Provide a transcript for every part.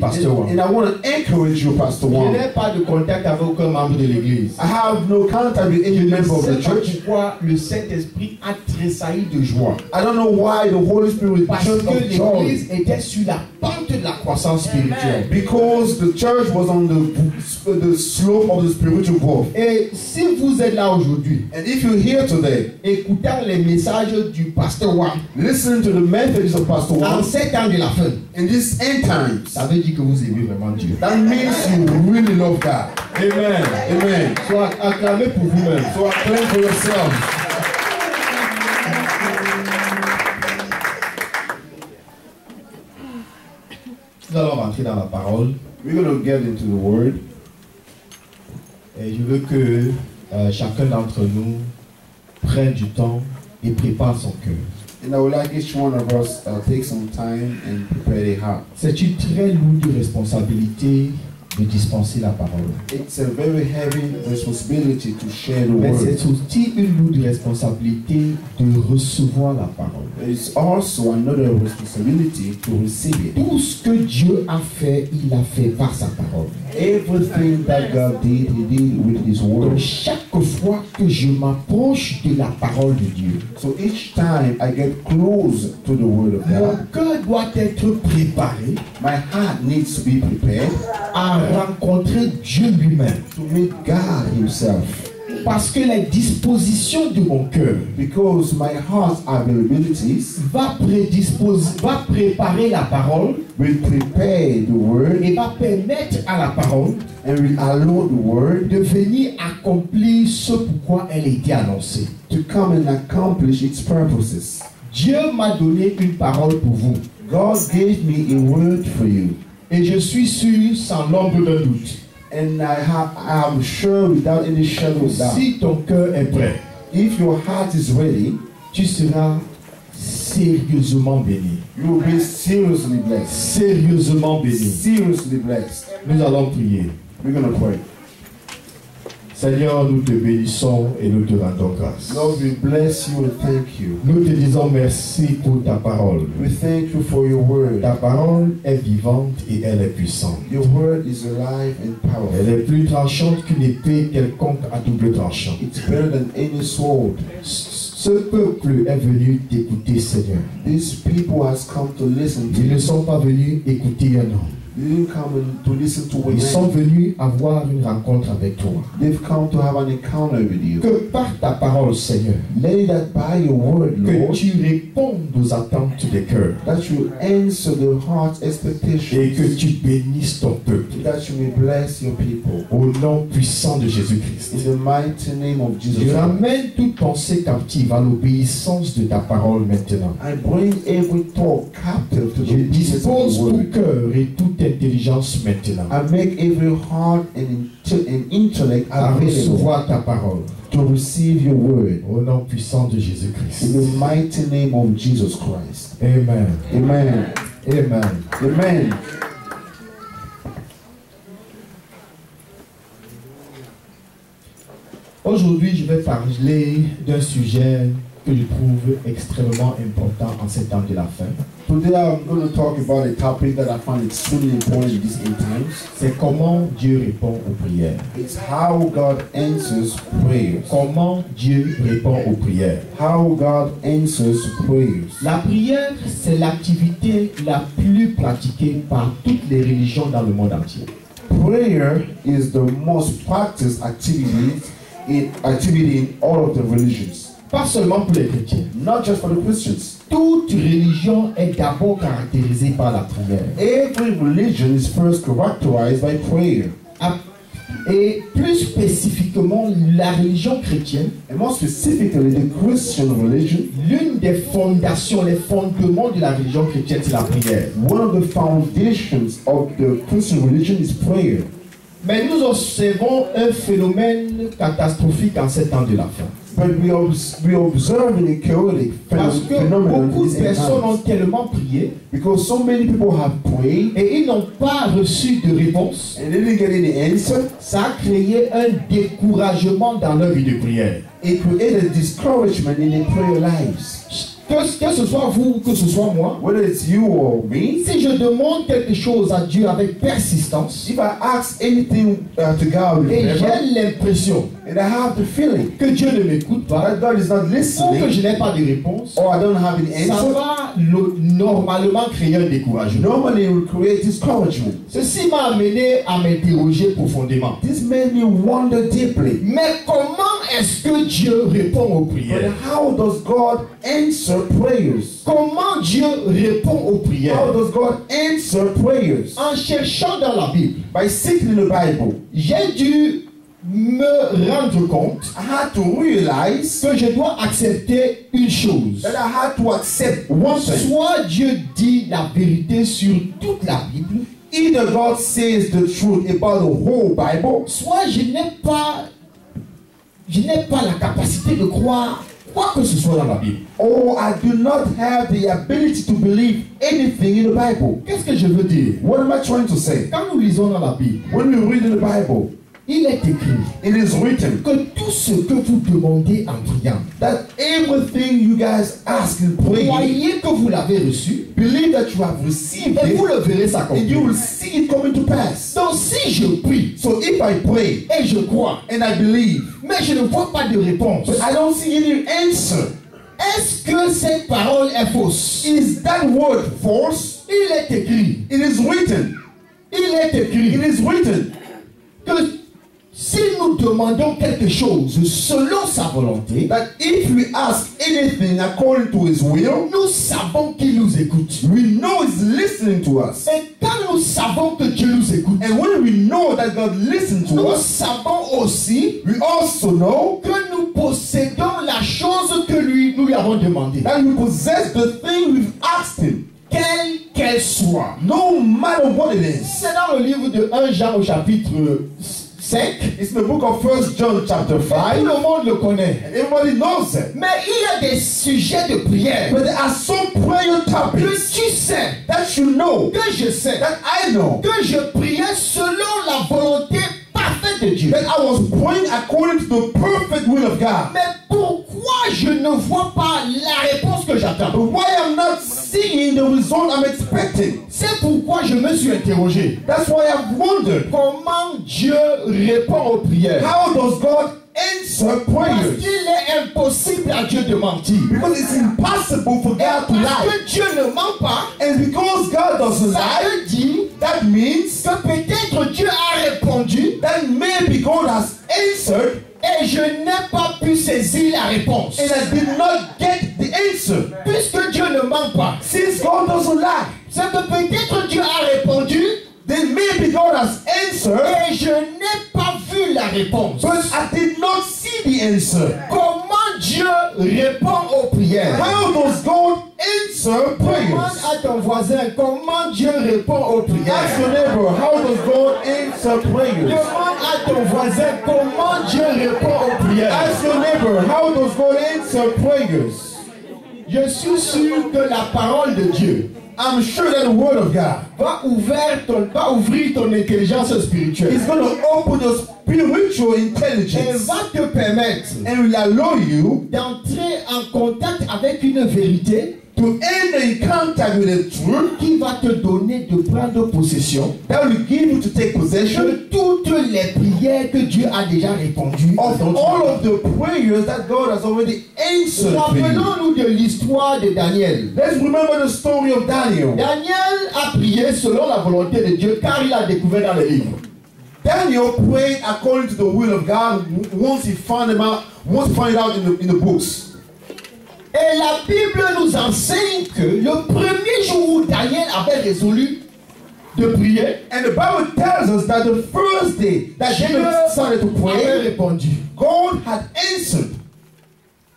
Pastor Wang. And I want to encourage you, Pastor Je Wang. n'ai pas de contact avec aucun membre de l'église. I have no contact with any member of the C'est church. pourquoi le Saint-Esprit a tressailli de joie. I don't know why the Holy Spirit Parce jumped que of joy. l'église était sur la pente de la croissance spirituelle. Because the church was on the slope of the spiritual growth. Et si vous êtes là aujourd'hui, And if you're here today, écoutant les messages du pasteur Wang, listening to the messages of Pastor en Wang, ces temps de la fin, in this end times, ça veut dire que vous aimez vraiment Dieu. that means you really love God. Amen. Amen. Soit acclamé pour vous-même. So acclaim for yourselves. Nous allons rentrer dans la parole. We're going to get into the word. Et je veux que chacun d'entre nous prenne du temps et prépare son cœur. And I would like each one of us take some time and prepare their heart. C'est une très lourde responsabilité de dispenser la parole. It's a very heavy responsibility to share the Mais word. c'est aussi une lourde responsabilité de recevoir la parole. It's also another responsibility to receive it. Tout ce que Dieu a fait, il a fait par sa parole. Everything that God did, He did with His Donc word. chaque fois que je m'approche de la parole de Dieu, So each time I get close to the word of mon God, cœur doit être préparé my heart needs to be prepared à rencontrer Dieu lui-même. to meet God Himself. Parce que les dispositions de mon cœur Because my heart's availabilities va préparer la parole will prepare the word et va permettre à la parole and will allow the word de venir accomplir ce pourquoi elle a été annoncée. to come and accomplish its purposes. Dieu m'a donné une parole pour vous. God gave me a word for you. Et je suis sûr, sans l'ombre d'un doute, And I am sure without any shadow of doubt, si ton cœur est prêt, if your heart is ready, tu seras sérieusement béni. you will be seriously blessed. Sérieusement béni. Seriously blessed. Nous allons prier. We're going to pray. Seigneur, nous te bénissons et nous te rendons grâce. Lord, we bless you and thank you. Nous te disons merci pour ta parole. We thank you for your word. Ta parole est vivante et elle est puissante. Your word is alive and Elle powerful. est plus tranchante qu'une épée quelconque à double tranchant. It's better than any sword. Ce peuple est venu t'écouter, Seigneur. These people has come to listen to Ils ne you. sont pas venus écouter un homme. They didn't come to listen to a Ils sont man. venus avoir une rencontre avec toi. They've come to have an encounter with you. Que par ta parole, Seigneur, Lay that by your word, que Lord, tu répondes aux attentes des cœurs that you answer the heart's et expectations, que tu bénisses ton peuple. that you may bless your people. Au nom puissant de Jésus-Christ. In the mighty name of Jesus Je Christ, ramène toute pensée captive à l'obéissance de ta parole maintenant. I bring every thought captive to Je the obedience dispose of the tout word. cœur et toute intelligence maintenant I make every heart and intellect à available recevoir ta parole. to receive your word. Au nom puissant de Jésus-Christ. In the mighty name of Jesus Christ. Amen. Amen. Amen. Amen. Aujourd'hui, je vais parler d'un sujet que je trouve extrêmement important en ces temps de la fin. Today I'm going to talk about a topic that I find extremely important in these end times. C'est comment Dieu répond aux prières. It's how God answers prayers. Comment Dieu répond aux prières. How God answers prayers. La prière, c'est l'activité la plus pratiquée par toutes les religions dans le monde entier. Prayer is the most practiced activity in all of the religions. Pas seulement pour les chrétiens. Not just for the Christians. Toute religion est d'abord caractérisée par la prière. Every religion is first characterized by prayer. Et plus spécifiquement, la religion chrétienne, And more specifically, the Christian religion, l'une des fondations, les fondements de la religion chrétienne, c'est la prière. one of the foundations of the Christian religion is prayer. Mais nous observons un phénomène catastrophique en ces temps de la fin. But we observe a chaotic Parce que phenomenon beaucoup in de these personnes ont times. tellement prié Because so many people have prayed et ils n'ont pas reçu de réponse. and they didn't get any answer. Ça a créé un découragement dans leur vie de prière. It created discouragement in their prayer lives. que ce soit vous ou que ce soit moi, whether it's you or me, si je demande quelque chose à Dieu avec persistance, if I ask anything to God with et fervor, j'ai l'impression and I have the feeling que Dieu ne m'écoute pas, that God is not ou que listening, je n'ai pas de réponse, or I don't have an ça answer, va normalement créer un découragement. normally it will create discouragement. Ceci m'a amené à m'interroger profondément. This made me wonder deeply. Mais comment est-ce que Dieu répond aux But prières? how does God answer prayers? Comment Dieu répond aux How prières? does God answer prayers? En cherchant dans la Bible, By seeking in the Bible, j'ai dû me rendre compte I had to realize que je dois accepter une chose. that I had to accept one thing. Soit Dieu dit la vérité sur toute la Bible, Either God says the truth about the whole Bible, soit je n'ai pas la capacité de croire quoi que ce soit dans la Bible. or I do not have the ability to believe anything in the Bible. Qu'est-ce que je veux dire? What am I trying to say? Quand nous lisons dans la Bible, When we read in the Bible, il est écrit it is written que tout ce que vous demandez en priant, that everything you guys ask in prayer, croyez que vous l'avez reçu believe that you have received et it, vous le verrez and you s'accomplir. will see it coming to pass. Donc si je prie So if I pray et je crois, and I believe, mais je ne vois pas de réponse, but I don't see any answer, est-ce que cette parole est fausse? is that word false? Il est écrit, It is written. il est écrit It is written que si nous demandons quelque chose selon sa volonté, that if we ask anything according to His will, nous savons qu'il nous écoute. we know He's listening to us. Et quand nous savons que Dieu nous écoute, And when we know that God listens to nous us, savons aussi we also know que nous possédons la chose que nous lui avons demandé, that we possess the thing we've asked Him, quelle qu'elle soit. no matter what it is. C'est dans le livre de 1 Jean au chapitre 5. It's the book of 1 John chapter Tout 5. le monde le connaît. And everybody knows it. Mais il y a des sujets de prière But there are some prayer que topics tu sais, that you know, que je sais, that I know, que je priais selon la volonté parfaite de Dieu. that I was praying according to the perfect will of God. Mais pourquoi je ne vois pas la réponse que But j'attends? why I'm not seeing the result I'm expecting? C'est pourquoi je me suis interrogé. That's why I've wondered, Comment Dieu répond aux prières? how does God answer Parce prayers? qu'il est impossible à Dieu de mentir. Because it's impossible for God to Parce lie. que Dieu ne ment pas, And because God doesn't ça lie, veut dire that means que peut-être Dieu a répondu that maybe God has answered et je n'ai pas pu saisir la réponse. and I did not get the answer. Puisque Dieu ne ment pas, Since God doesn't lie, c'est que peut-être Dieu a répondu then maybe God has answered, et je n'ai pas vu la réponse. but I did not see the answer. Comment Dieu répond aux prières? How does God answer Demande prayers? à ton voisin comment Dieu répond aux Ask your prières. neighbor, how does God answer prayers? Demande à ton voisin comment Dieu répond aux prières. Ask your neighbor, how does God answer prayers? Je suis sûr que la parole de Dieu I'm sure that the word of God va ouvrir ton intelligence spirituelle is going to open your spiritual et intelligence va te permettre and will allow you d'entrer en contact avec une vérité to enter in contact with the truth qui va te donner de prendre possession that will give you to take possession de toutes les prières que Dieu a déjà répondues. of all of the prayers that God has already answered to you. Rappelons-nous de l'histoire de Daniel. Let's remember the story of Daniel. Daniel a prié selon la volonté de Dieu car il a découvert dans le livre. Daniel prayed according to the will of God once he found it out in the books. Et la Bible nous enseigne que le premier jour où Daniel avait résolu de prier, And the Bible tells us that the first day that Dieu David started to avait pray, répondu. God had answered.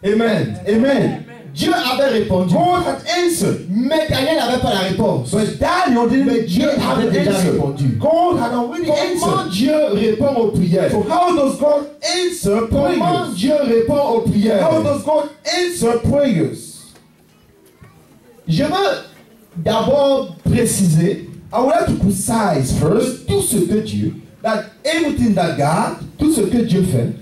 Amen. Amen. Dieu avait répondu. God had answered. Mais Daniel n'avait pas la réponse. But Daniel Mais didn't Dieu have avait an déjà answer. répondu. God had already Comment answered. Dieu répond aux prières? So how does God answer Comment prayers? Dieu répond aux prières? How does God answer prayers? Je veux d'abord préciser I would like to precise first que tout ce que Dieu, that everything that tout ce que Dieu fait,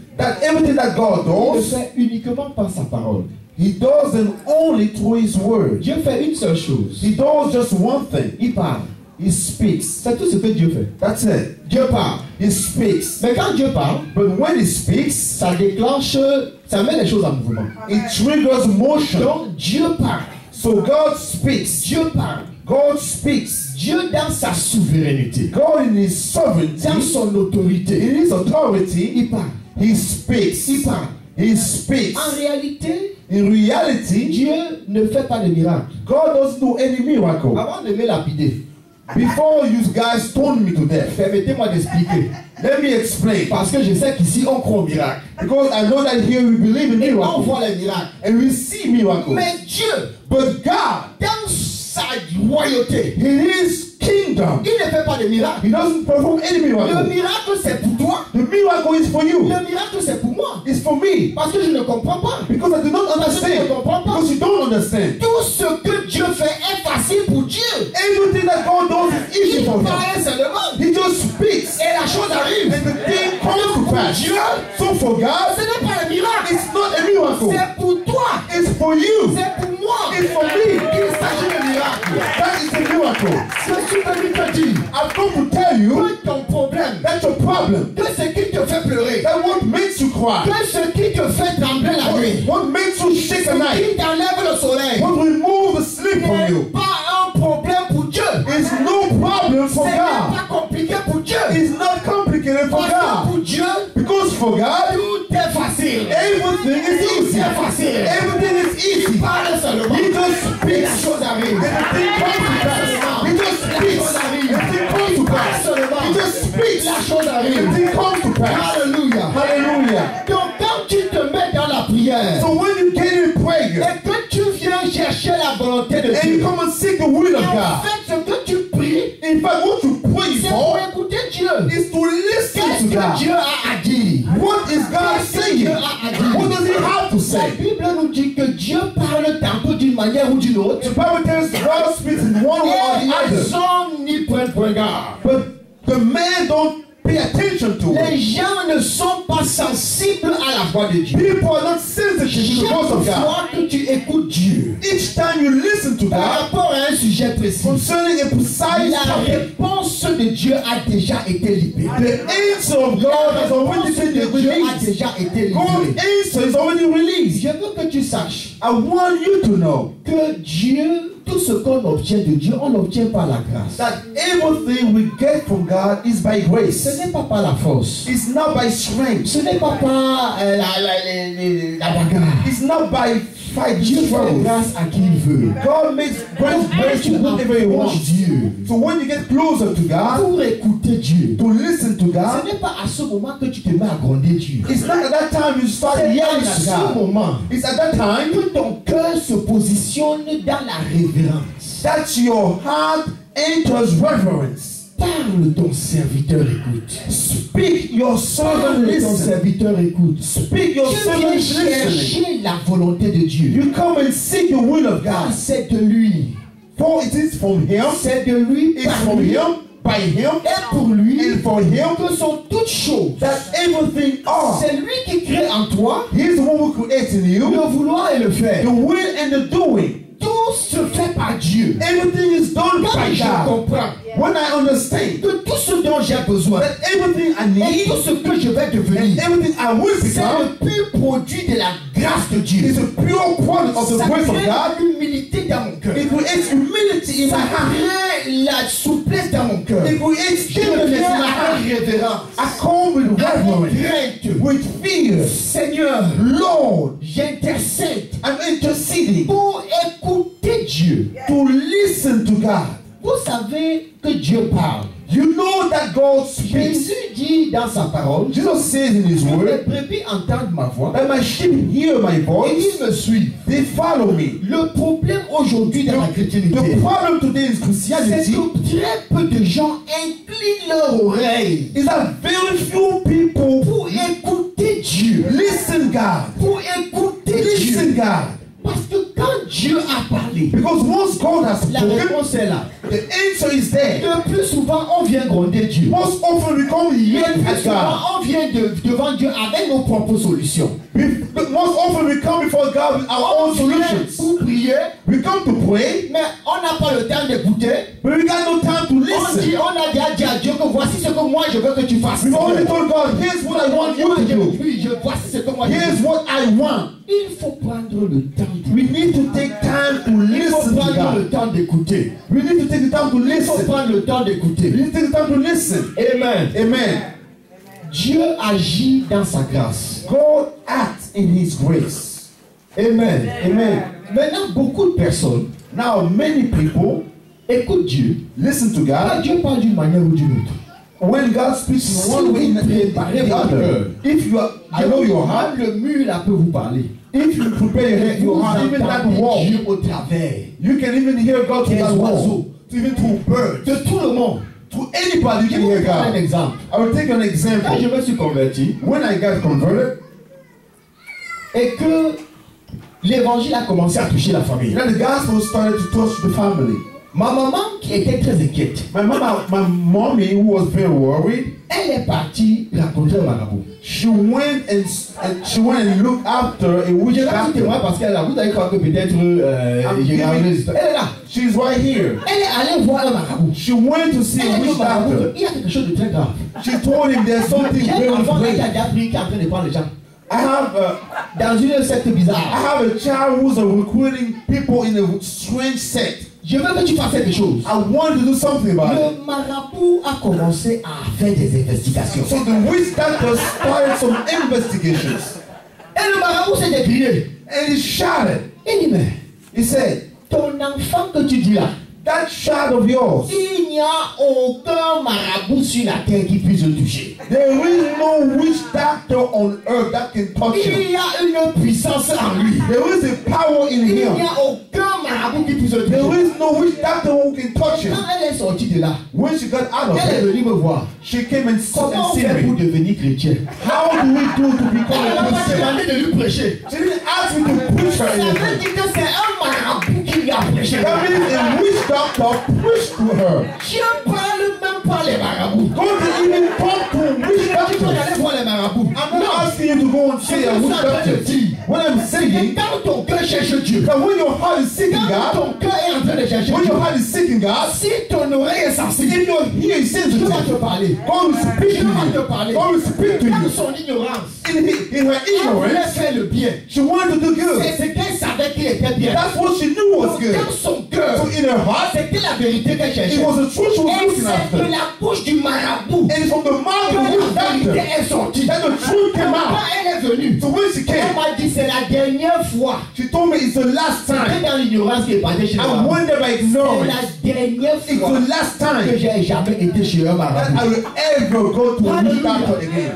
everything that God il le does, fait uniquement par sa parole. He does them only through His word. Dieu fait une seule chose. He does just one thing. Il parle. He speaks. C'est tout ce que Dieu fait. That's it. Dieu parle. He speaks. Mais quand Dieu parle, But when He speaks, ça déclenche, ça met les choses en mouvement. it triggers motion. Donc Dieu parle. So God speaks. Dieu parle. God speaks. Dieu dans sa souveraineté, God in His sovereignty, dans son autorité, in His authority, il parle. He speaks. Il parle. He speaks. En réalité, In reality, Dieu ne fait pas de miracle. God doesn't do any miracle. Avant de me lapider, Before you guys stoned me to death, permettez-moi d'expliquer. let me explain. Parce que je sais qu'ici on croit au miracle. Because I know that here we believe in Et on miracles. voit les miracles. And we see miracles. Mais Dieu, But God, dans sa royauté, in His kingdom, il ne fait pas de miracle. He doesn't perform any Le miracle. miracle c'est pour toi. The miracle is for you. Le miracle c'est pour moi. It's for me. Parce que je ne comprends pas. Because I do not understand. Because you don't understand. Tout ce que Dieu fait est facile pour Dieu. Everything that God does is easy Il for Him. parle seulement. He just speaks. Et la chose arrive. And the thing comes to pass. Dieu, So for God, ce n'est pas un miracle. it's not a miracle. C'est pour toi. It's for you. C'est pour moi. It's for me. Il s'agit de miracle. That is a miracle. Je suis venu te dire I've come to tell you que ton problème, that your problem, que ce qui te fait pleurer, that what makes you cry, que ce qui te fait trembler la nuit, what makes you shake the night, qui t'enlève le soleil, what remove the sleep from n'est you, pas un problème pour Dieu. is no problem Ce for n'est God. pas compliqué pour Dieu. It's not complicated for Parce que God. pour Dieu, Because for God, tout est facile. everything is easy. C'est facile. Everything is Il easy. parle seulement. He just Et la speaks. chose arrive. And the thing comes to pass. He just speaks. The thing comes to pass. He just speaks. La chose The arrive. thing comes to pass. Alléluia. Hallelujah. Donc quand tu te mets dans la prière So when you get in prayer et que tu viens chercher la volonté de and you Dieu, come and seek the will of en God, fait ce que tu pries, in fact, what you pray c'est pour for écouter Dieu. is to listen Qu'est-ce to que God. Dieu a à dire? What is God saying? What does He have to La say? Bible nous dit que Dieu parle tantôt d'une manière ou d'une autre. The Bible tells us God speaks in one way or the Et other. les hommes n'y prennent point garde. But the man don't pay attention to Les it. gens ne sont pas sensibles à la voix de Dieu. People are not sensitive to the voice of Chaque God. fois que tu écoutes Dieu Each time you listen to par God rapport à un sujet précis, concerning a precise la topic, réponse de Dieu a déjà été libérée. the answer of God has La already réponse been de Dieu a released. déjà été God's libérée. answer is already released. Je veux que tu saches I want you to know que Dieu, tout ce qu'on obtient de Dieu, on l'obtient par la grâce. that everything we get from God is by Ce grace. n'est pas par la force. It's not by strength. Ce n'est pas par la bagarre. It's not by fight. Dieu fait Struggle. grâce à qui il veut. God makes Quand grace tu to whoever He wants. approches Dieu So when you get closer to God, pour écouter Dieu, to listen to ce God, n'est pas à ce moment que tu te mets à gronder Dieu. it's not at that time you start C'est yelling à at ce God. moment It's at that time que ton cœur se positionne dans la révérence. that your heart enters reverence. Parle, ton serviteur écoute. Speak, your servant Parle, ton listen. serviteur écoute. Speak, your Tu servant viens listening. chercher la volonté de Dieu. You come and seek the will of Car God. c'est de lui. For it is from Him, C'est de lui, it's par from lui, Him, by Him, et pour lui, and for Him que sont toutes choses. that everything are. C'est lui qui crée en toi He's the one who creates in you le vouloir et le faire. the will and the doing. Tout se fait par Dieu. Everything is done Quand by je God. comprends When I understand que tout ce dont j'ai besoin that everything I et need tout ce que je vais and devenir, everything I will c'est become le pur produit de la grâce de Dieu. is a pure product of the Ça grace of crée God. l'humilité dans mon cœur. It creates humility in Ça my heart. crée la souplesse dans mon cœur. It creates Je me gentleness mets in my à heart. révérence, I come with à reverence, crainte. with fear. Seigneur, Lord, j'intercède I'm interceding pour écouter Dieu. to listen to God. Vous savez que Dieu parle. You know that God speaks. Jésus dit dans sa parole, Jesus says in His que les word brebis entendent ma voix that my sheep hear my et voice, ils me suivent. they follow me. Le problème aujourd'hui dans la chrétienté, The problem today in c'est Christianity que très peu de gens inclinent leur oreille is that very few people pour écouter Dieu. listen God. Pour écouter Listen Dieu. God. Parce que quand Dieu a parlé, Because once God has la spoken, réponse est là. the The answer is there. Le plus souvent, on vient gronder Dieu. Most often we come Le yet plus at souvent, God. on vient devant Dieu avec nos propres solutions. Most often we come before God with our On own vient solutions. pour prier, We come to pray, mais on n'a pas le temps d'écouter. but we got no time to On listen. a déjà dit à Dieu que voici ce que moi je veux que tu fasses. We've already told God, here's what I want you to do. Oui, voici ce que moi je Here's veux. what I want. Il faut prendre le temps. We need to take time to Il faut listen to prendre le God. temps d'écouter. We need to take the time to Il faut listen. prendre le temps d'écouter. We need to take the time to listen. Amen. Amen. Dieu agit dans sa grâce. God acts in His grace. Amen. Amen. Maintenant, beaucoup de personnes Now, many people écoutent Dieu. listen to Quand God. Dieu parle d'une manière ou d'une autre. When God speaks in one way in the other, if you are, I know your heart. Le mur là peut vous parler. If you prepare your head, your heart, even that wall, Dieu au travers you can even hear God to des that wall, oiseaux, even to birds, de tout le monde. to anybody. You Je can vais hear vous prendre un God. exemple. I will take an Quand je example. me suis converti When I got converted, et que l'évangile a commencé à toucher la famille. then the gospel started to touch the family. Ma maman qui était très inquiète, My mommy, who was very worried, elle est partie rencontrer un marabout. she went and looked after a witch Je vais vous témoigner doctor. parce qu'elle a, vous allez croire que peut-être j'ai gardé. Elle est là. She's right here. Elle est allée voir un marabout. She went to see Elle a a dit au witch marabout doctor. qu'il y a quelque chose de très grave. She told him there's something J'ai very un enfant là qui a great. déjà pris, qui est en train de prendre les gens. I Dans une secte I bizarre. have a child who's recruiting people in a strange sect. Je veux que tu fasses quelque chose. I want to do something about it. Le marabout a commencé à faire des investigations. So the witch doctor started some investigations. Et le marabout s'est décrié. And he shouted. Il dit, mais He said, ton enfant que tu dis là, that child of yours, il n'y a aucun marabout sur la terre qui puisse le toucher. there is no witch doctor on earth that can touch him. Il y a une puissance en lui. There is a power in Il n'y him. a aucun marabout qui puisse le There toucher. is no witch doctor who can touch him. Quand elle est sortie de là, When she got out of elle est it, venue me voir. she came and Comment on seen fait pour me. devenir chrétien? How do we do to become Elle a m'a pas Christian? demandé de lui prêcher. She didn't ask me to preach Ça her veut anything. dire que c'est un marabout qui lui a prêché. That means a witch doctor preached to her. Je ne parle même pas les marabouts. Don't even talk to a witch Tu peux doctor. aller voir les marabouts. I'm not asking you to go and see a witch doctor. What I'm saying, Quand ton cœur cherche Dieu, that when your heart is seeking quand God, ton cœur est en train de chercher when Dieu, your heart is seeking God, si ton oreille est sensible, if your ear is Dieu va te sensitive, parler. God will speak Dieu va te to you. parler. God will speak to Dans you. son ignorance, In her elle voulait ignorance, faire le bien. she wanted to do good. C'est ce qu'elle savait qu'il était bien. That's what she knew was Donc, good. dans son cœur, So in her heart, c'était la vérité qu'elle it cherchait. was the truth she was Et looking c'est after. de la bouche du marabout And from the mouth que of the witch la vérité doctor est sortie. that the truth came Quand out. elle est venue, So when she elle came, m'a dit c'est la dernière fois. she told me it's the last C'était time. dans l'ignorance qui est passée chez I moi. wonder by C'est ignorance. la dernière It's fois the last que time j'ai jamais été chez un that I marabout. will ever go to a witch doctor again.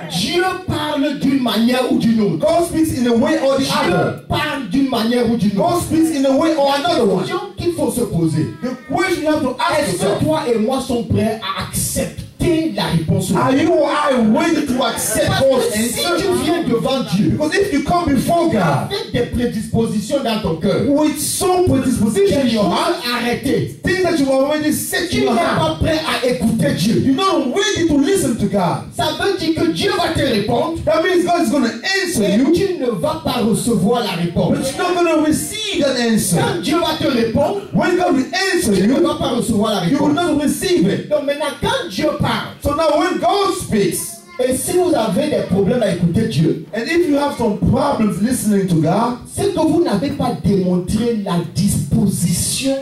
Dieu parle d'une manière ou d'une autre. God speaks in a way or the Dieu other. parle d'une manière ou d'une God autre. speaks in a way or another La one. question qu'il faut se poser. The question you have to ask Est-ce que yourself, toi et moi sommes prêts à accepter la réponse? are you or I ready to accept Parce God's que si tu answer? viens devant Dieu Because if you come before God avec des prédispositions dans ton cœur, with some predisposition in des your choses heart, arrêtées, things that you already set tu in n'es your heart, pas prêt à écouter Dieu. you're not ready to listen to God. Ça veut dire que Dieu va te répondre That means God is going to answer et you, tu ne vas pas recevoir la réponse. but you're not going to receive that answer. Quand Dieu va te répondre, When God will answer tu ne you, vas pas recevoir la you will réponse. not receive it. Donc maintenant, quand Dieu parle, So now when God speaks, et si vous avez des problèmes à écouter Dieu, and if you have some problems listening to God, c'est que vous n'avez pas démontré la disposition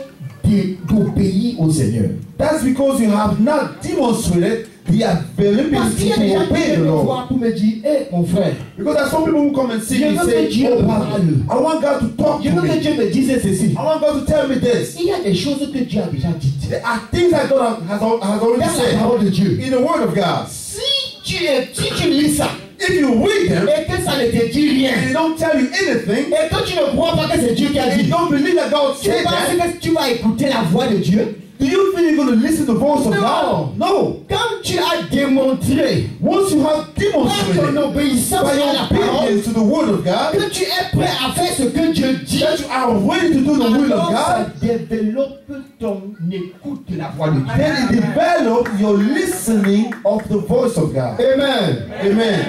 d'obéir au Seigneur. that's because you have not demonstrated the Parce qu'il availability y a des gens to qui obey viennent the me Lord. voir pour me dire, hé mon frère, Because there's some people who come and see Je me veux say, que Dieu oh, parle. Pastor, I want God to talk je to veux que me. Dieu me dise ceci. I want God to tell me this. Il y a des choses que Dieu a déjà dites There are things that God has already dans la said parole de Dieu. in the Word of God. Si tu lis ça If you read them et que ça ne te dit rien, and they don't tell you anything, et que tu ne crois pas que c'est Dieu qui a and you dit, don't believe that God tu said penses that, que tu vas écouter la voix de Dieu? do you think you're going to listen to the voice of No. God? No. Quand tu as démontré Once you have par ton demonstrated obéissance by à your la parole obedience to the Word of God que tu es prêt à faire ce que Dieu dit, that you are ready to do the will of alors ça God, développe ton écoute de la voix de Dieu. then it develops your listening of the voice of God. Amen. Amen.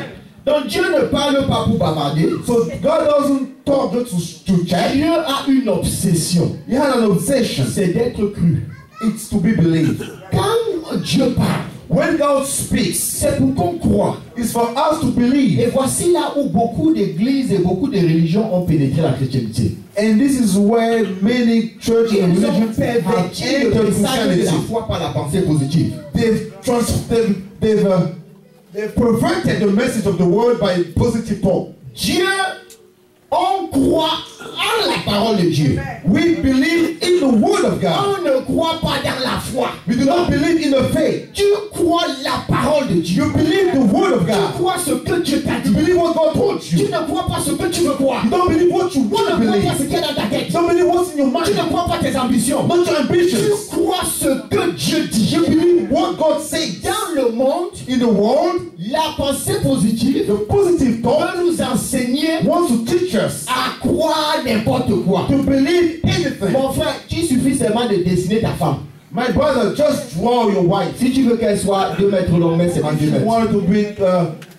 Donc Dieu ne parle pas pour bavarder. So God doesn't talk just to chat. Dieu a une obsession. He had an obsession. C'est d'être cru. It's to be believed. Quand Dieu parle, When God speaks, c'est pour qu'on croit. it's for us to believe. Et voici là où beaucoup d'églises et beaucoup de religions ont pénétré la chrétienté. And this is where many churches and Ils ont religions have perverti le entered message de la Christianity. foi par la pensée positive. They've perverted the message of the word by positive talk. Dieu, on croit en la parole de Dieu. We believe in the word of God. On ne croit pas dans la foi. We do not believe in the faith. Tu crois la parole de Dieu. You believe the word of Tu God. crois ce que Dieu t'a dit. You believe what God told Tu you. ne crois pas ce que tu veux croire. You don't believe what you Tu want to ne crois pas ce believe. qu'il y a dans ta tête. You don't believe what's in your Tu ne mind. crois pas tes ambitions. Not your ambitions. Tu crois ce que Dieu dit. You believe what God says. Dans le monde, In the world, la pensée positive the positive talk peut nous enseigner wants to teach us à croire n'importe quoi. to believe anything. Mon frère, il suffit seulement de dessiner ta femme. My brother, just draw your wife. Si tu veux qu'elle soit 2 mètres longue, mais c'est pas 2 If you mètres. want her to be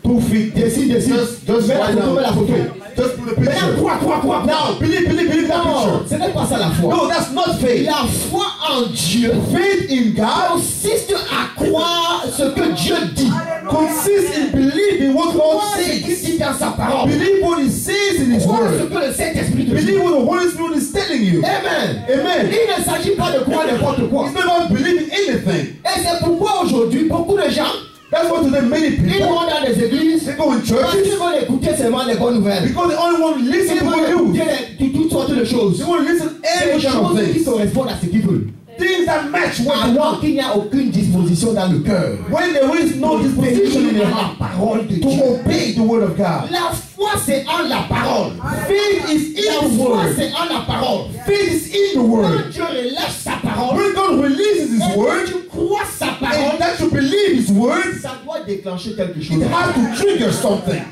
2 feet, Dessine. just Mets la right photo, now. mets la photo. Just put the Maintenant, picture. crois. Now, believe that Non, picture. ce n'est pas ça la foi. No, that's not faith. La foi en Dieu Faith in God consiste à croire ce que Dieu dit. consists in believing what God Croire ce qu'il says. dit dans sa parole. Believe what He says in His Croire ce Word. que le Saint-Esprit te dit. Believe what the Holy Spirit is telling you. Amen. Amen. Il ne s'agit pas de croire n'importe quoi. It's not about believing anything. Et c'est pourquoi aujourd'hui, beaucoup de gens, That's what today many ils people, vont dans les églises they go in parce qu'ils churches veulent écouter seulement les bonnes nouvelles. because they only want to listen Ils to veulent good news. écouter toutes sortes de choses. They want to listen to Des every kind of choses qui things. correspondent à ce qu'ils veulent. Things that match what they Alors want. qu'il n'y a aucune disposition dans le cœur. When there is no disposition in your la heart parole de to Dieu. obey the word of God. La foi, c'est en la parole. Faith is La in the foi, word. c'est en la parole. Faith is in the Quand word. Dieu relâche sa parole, When God releases His et word, tu crois sa parole, and that you believe His word, ça doit déclencher quelque it chose. has to trigger something.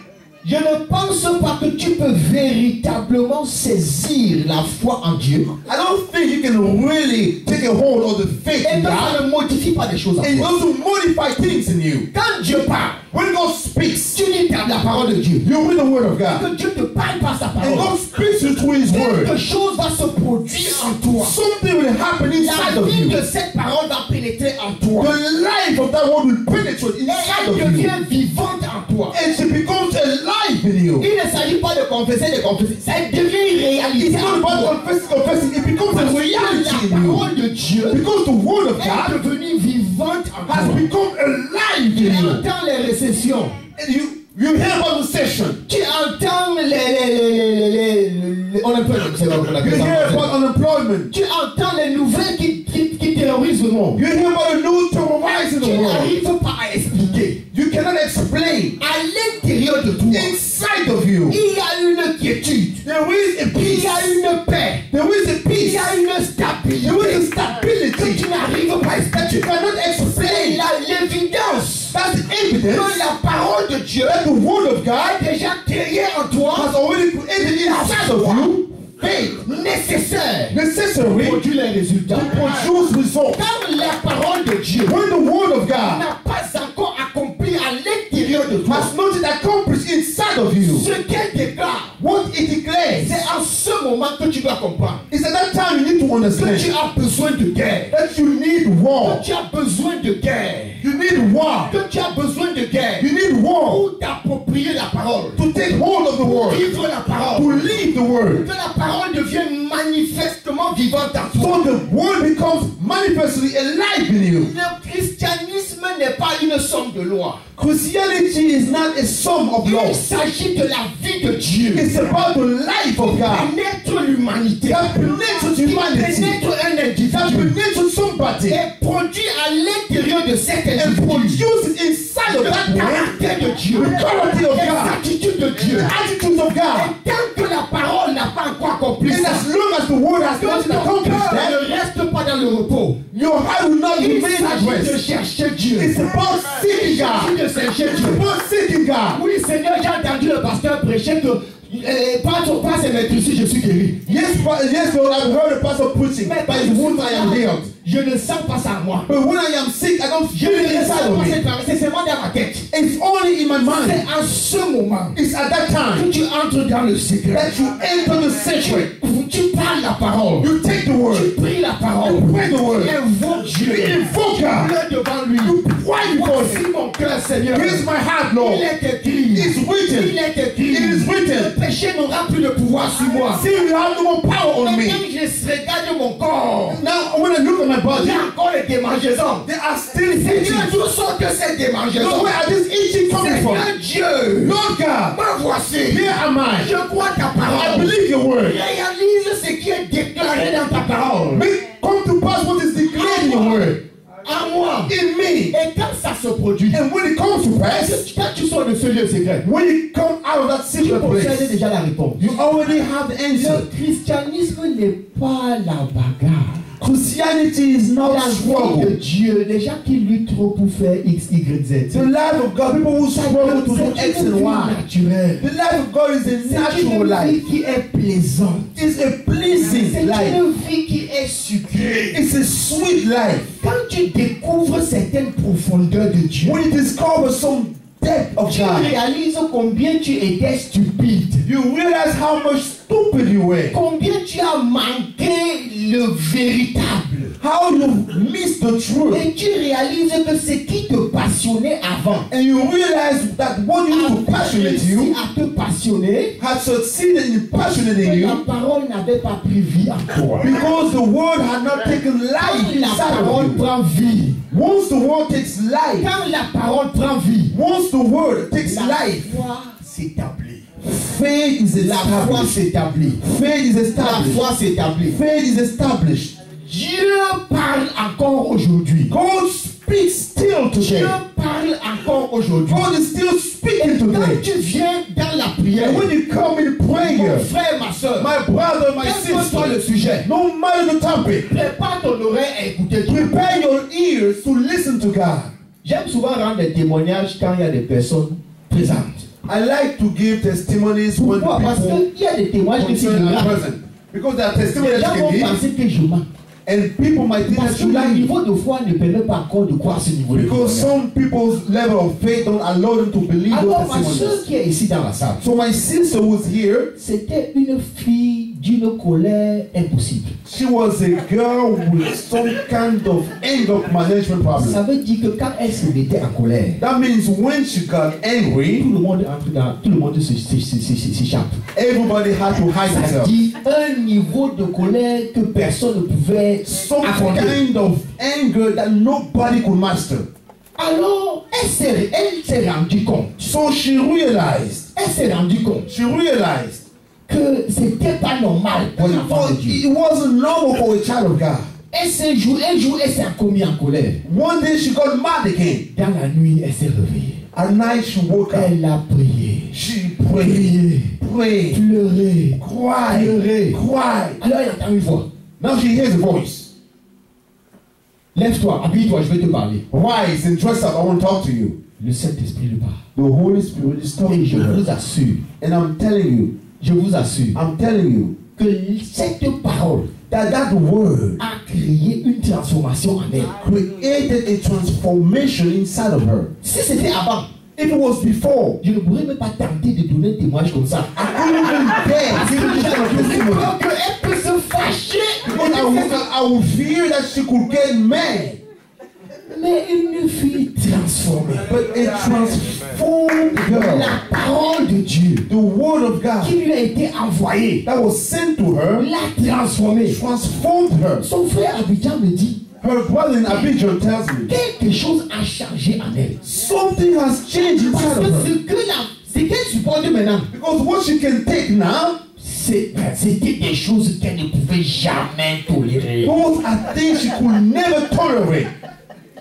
Je ne pense pas que tu peux véritablement saisir la foi en Dieu. I don't think you can really take a hold of the faith Et in que ça God. ne modifie pas des choses en And it toi. also modify things in you. Quand Dieu parle, When God speaks, tu lis la parole de Dieu. you read the word of God. Que Dieu te parle par sa And parole. God speaks you through His Quelque word. chose va se produire en toi. Something will happen inside La of vie you. de cette parole va pénétrer en toi. The life of that word will penetrate Et inside elle of you. devient vivante en toi. And she becomes alive in you. Il ne s'agit pas de confesser, ça devient une réalité. It's not en toi. about confessing. It becomes a Parce que reality la in you. parole de Dieu Because the word of est God devenue vivante en has toi. become alive Tu in you. entends les récessions. And you hear about recession. Tu entends on peut c'est pas la You hear about unemployment. Tu entends les nouvelles qui terrorisent le monde. You hear about the news terrorizing Tu the world. n'arrives pas à expliquer. You cannot explain. À l'intérieur de toi, Inside of you, il y a une quiétude. there is a Il peace. y a une paix. There is a Il peace. y a une stabilité. There is a Que stability tu n'arrives pas à that you expliquer. cannot C'est explain. l'évidence That's evidence que la parole de Dieu that the word of God est déjà créée en toi. has already created inside of you faith Nécessaire necessary pour produire les résultats. to produce results. Quand la parole de Dieu When the word of God n'a pas encore accompli à l'intérieur de toi has not yet accomplished inside of you, ce qu'elle déclare, what it declares c'est en ce moment que tu dois comprendre is at that time you need to que tu understand as besoin de guerre, that you need war. que tu as besoin de guerre, You need war. que tu as besoin de guerre You need war pour t'approprier la parole, to take hold of the word, vivre la to parole, leave the word. que la parole devienne manifestement vivante en toi. So the word becomes manifestly alive in you. Le christianisme n'est pas une somme de lois. Christianity is not a sum of Il laws. s'agit de la vie de Dieu. It's about the life of God. Pénètre l'humanité. That penetrates humanity. Pénètre un That individu. penetrates somebody Et produit à l'intérieur de cet and individu produces inside of le that man caractère de Dieu. the character of Les God, attitudes de Dieu. the attitudes of God. Et tant que la parole n'a pas encore accompli And ça, as long as the word has que not ton accomplished cœur that, ne reste pas dans le repos. your heart will not Il remain at s'agit de rest. chercher Dieu. It's about seeking Il God. s'agit de chercher It's Dieu. about seeking God. Oui, Seigneur, j'ai entendu le pasteur prêcher que passe et maîtrise, je suis guéri. Yes, Lord, I've heard the pastor preaching. By his wounds I am healed. je ne sens pas ça en moi. But when I am sick, I don't Je feel it ne inside sens of pas me. cette parole, c'est seulement dans ma tête. It's only in my mind. C'est à ce moment It's at that time que tu entres dans le secret. that you enter the secret. Tu parles la parole. You take the word. Tu pries la parole. You pray the word. Tu invoques Dieu. You invoke God. Pleure devant lui. Pray before Voici Him. mon cœur, Seigneur. Here's my heart, Lord. Il est écrit. It's written. Il est écrit. It is written. Le péché n'aura plus de pouvoir sur moi. See, you have no more power on Mais me. quand je regarde mon corps, Now, when I look at my il body, y a encore des démangeaisons. there are still Seigneur, itching. d'où sont que ces démangeaisons? So where are these itching coming from? Seigneur Dieu, Lord God, me voici. here am I. Je crois ta I parole. believe your word. Réalise ce qui est déclaré dans ta parole. Make come to pass what is declared in your word. À moi. In me. Et quand ça se produit, And when it comes to pass, quand tu sors de ce lieu secret, when you come out of that tu secret possèdes place, déjà la réponse. you already have the answer. Le christianisme n'est pas la bagarre. Christianity is not La vie de struggle. Dieu, les gens qui luttent trop pour faire X, Y, Z. The life of God, people who struggle to do X and Y. Naturel. The life of God is a C'est natural une life. vie qui est plaisante. It's a C'est pleasing life. une vie qui est sucrée. It's a sweet life. Quand tu découvres certaines profondeurs de Dieu, When you discover some depth of tu God, réalises combien tu étais stupide. you realize how much stupid you were. Combien tu as manqué le véritable. How you missed the truth. Et tu réalises que ce qui te passionnait avant And you realize that what used to passionate réussi you à te passionner, had succeeded in passionating que la you parole n'avait pas pris vie en toi. because the word had not taken life Quand la inside parole of you. prend vie, Once the word takes life, quand la parole prend vie, once the word takes la life, foi s'établit. faith is La foi established. s'établit. Faith is La established. foi s'établit. Faith is established. Dieu parle encore aujourd'hui. God speaks still Dieu today. parle encore aujourd'hui. God is still speaking Quand today. tu viens dans la prière, And when you come in mon prayer, frère, ma soeur, my brother, my quel que soit le sister, sujet, no matter the topic, prépare ton oreille à écouter Dieu. prepare your ears to listen to God. J'aime souvent rendre des témoignages quand il y a des personnes présentes. I like to give testimonies when Pourquoi? Parce people qu'il y a des témoignages que si je concerned are rate, present. Because there are les testimonies gens that vont you can penser give, que je mens. and people might think Parce that que you le lie. niveau de foi ne permet pas encore de croire ce niveau de Because témoignage. some people's level of faith don't allow them to believe Alors those ma soeur testimonies. qui est ici dans la salle, So my sister was here. c'était une fille d'une colère impossible. She was a girl with some kind of anger management problem. Ça veut dire que quand elle se mettait en colère, That means when she got angry, tout le monde entre dans, tout le monde s'échappe. everybody had to hide Ça themselves. dit un niveau de colère que personne ne pouvait Some affronter. kind of anger that nobody could master. Alors elle s'est rendue compte. So she realized Que c'était pas normal pour l'enfant de Dieu. it wasn't normal for a child of God. Elle s'est jouée, elle s'est commis en colère. One day she got mad again. Dans la nuit, elle s'est réveillée. At night she woke up. Elle a prié. She prayed, Pleuré. cried. Alors elle entend une voix. Now she hears a voice. Lève-toi, habille-toi, je vais te parler. Rise and dress up. I want to talk to you. Le Saint-Esprit lui parle. The Holy Spirit is Et talking je to her. vous assure, And I'm telling you que cette parole that word a créé une transformation en elle. created a transformation inside of her. Si c'était avant, If it was before, je ne pourrais même pas tenter de donner un témoignage comme ça. I couldn't even dare give this kind of testimony. Peur qu'elle peut se fâcher. Because I would fear that she could get mad. Mais une fille transformée. But a transformed girl, La parole de Dieu the word of God qui lui a été envoyée that was sent to her, l'a transformée. transformed her. Son frère Abidjan me dit, Her brother in Abidjan tells me quelque chose a changé en elle. something has changed Parce inside que of her. ce qu'elle supporte maintenant, Because what she can take now, c'était des choses qu'elle ne pouvait jamais tolérer. those are things she could never tolerate.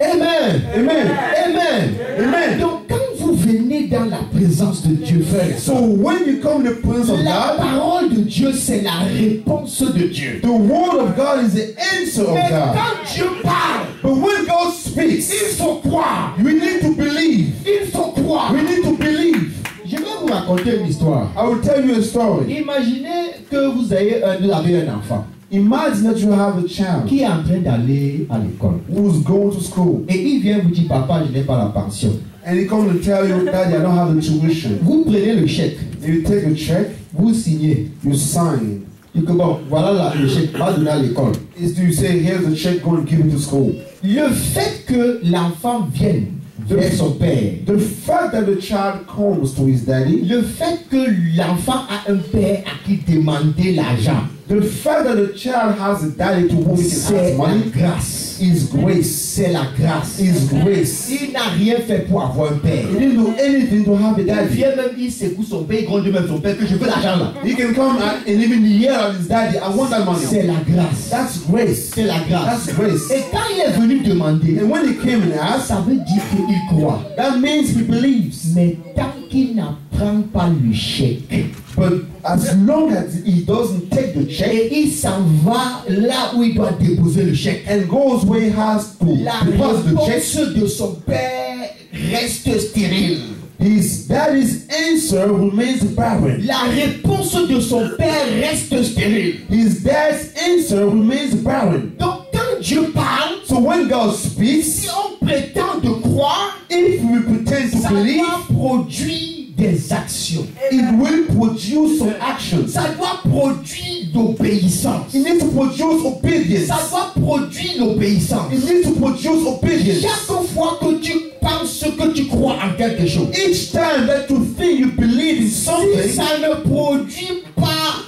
Amen. Amen. Amen. Amen. Donc quand vous venez dans la présence de Dieu, frère et So sœur, when you come in the presence of la God, parole de Dieu, c'est la réponse de Dieu. the word of God is the answer of Mais God. quand Dieu parle, But when God speaks, il faut croire. we need to believe. Il faut croire. We need to believe. Je vais vous raconter une histoire. I will tell you a story. Imaginez que vous avez un enfant. Imagine that you have a child qui est en train d'aller à l'école. who's going to school Et il vient vous dire, papa, je n'ai pas la pension. and he comes to tell you, Daddy, I don't have the tuition. Vous prenez le chèque, You take a check, vous signez. you sign. Et que bon, voilà le chèque, va donner à l'école. Is you say, here's the check, go and give it to school. Le fait que l'enfant vienne vers son père, The fact that the child comes to his daddy, le fait que l'enfant a un père à qui demander l'argent, the fact that the child has a daddy to whom he can c'est ask la money, grâce. is grace. C'est la grâce. Is grace. Il n'a rien fait pour avoir un père. He didn't do anything to have a Il daddy. vient même, il secoue son père, il gronde même son père que je veux l'argent là. He can come and even yell at his daddy, I want that money. C'est la grâce. That's grace. C'est la grâce. That's grace. Et quand il est venu demander, And when he came and asked, ça veut dire qu'il croit. that means he believes. Mais tant qu'il n'apprend pas le chèque, But as long as he doesn't take the check et il s'en va là où il doit déposer le chèque, and goes where he has to la deposit the check, réponse de son père reste stérile. his daddy's answer remains barren. La réponse de son père reste stérile. His dad's answer remains barren. Donc quand Dieu parle, So when God si speaks, on prétend de croire, if we pretend ça to believe, doit produire des actions. it will produce some actions. Ça doit produire l'obéissance. It needs to produce obedience. Ça doit produire l'obéissance. It needs to produce obedience. Chaque fois que tu penses que tu crois en quelque chose, Each time that you think you believe in si something, ça ne produit pas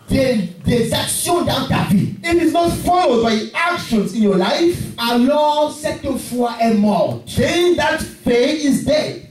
des actions dans ta vie, it is not followed by actions in your life, alors cette foi est morte. then that faith is dead.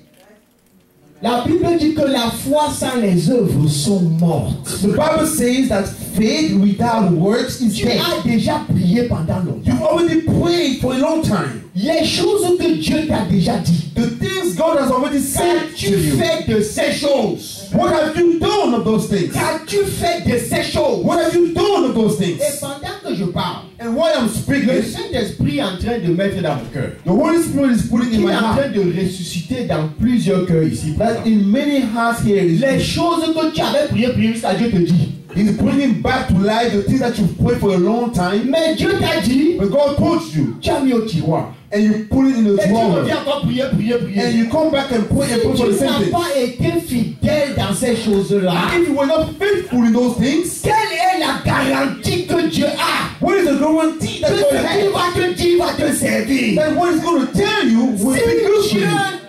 La Bible dit que la foi sans les œuvres sont mortes. The Bible says that faith without works is Tu dead. as déjà prié pendant longtemps. You've already prayed for a long time. Les choses que Dieu t'a déjà dit, The things God has already said to qu'as-tu you. fait de ces choses? What have you done of those things? Qu'as-tu fait de ces choses? What have you done of those things? Et pendant que je parle, And while I'm le speaking, Saint-Esprit est en train de mettre dans mon cœur. the Holy Spirit is putting in Il my est en train heart de ressusciter dans plusieurs cœurs ici. that in many hearts here Les is choses que tu avais prié jusqu'à Dieu te dit. He's bringing back to life the things that you've prayed for a long time. Mais Dieu t'a dit, But God told you, tu as mis au tiroir. and you put it in the Et tu drawer, reviens encore prier. and you come back and pray and pray for the Si tu same n'as thing. pas été fidèle dans ces choses-là, If you were not faithful in those things, quelle est la garantie que Dieu a? what is the guarantee that Que God ce qu'il has? va te dire va te servir. That what He's going to tell you will be good Si for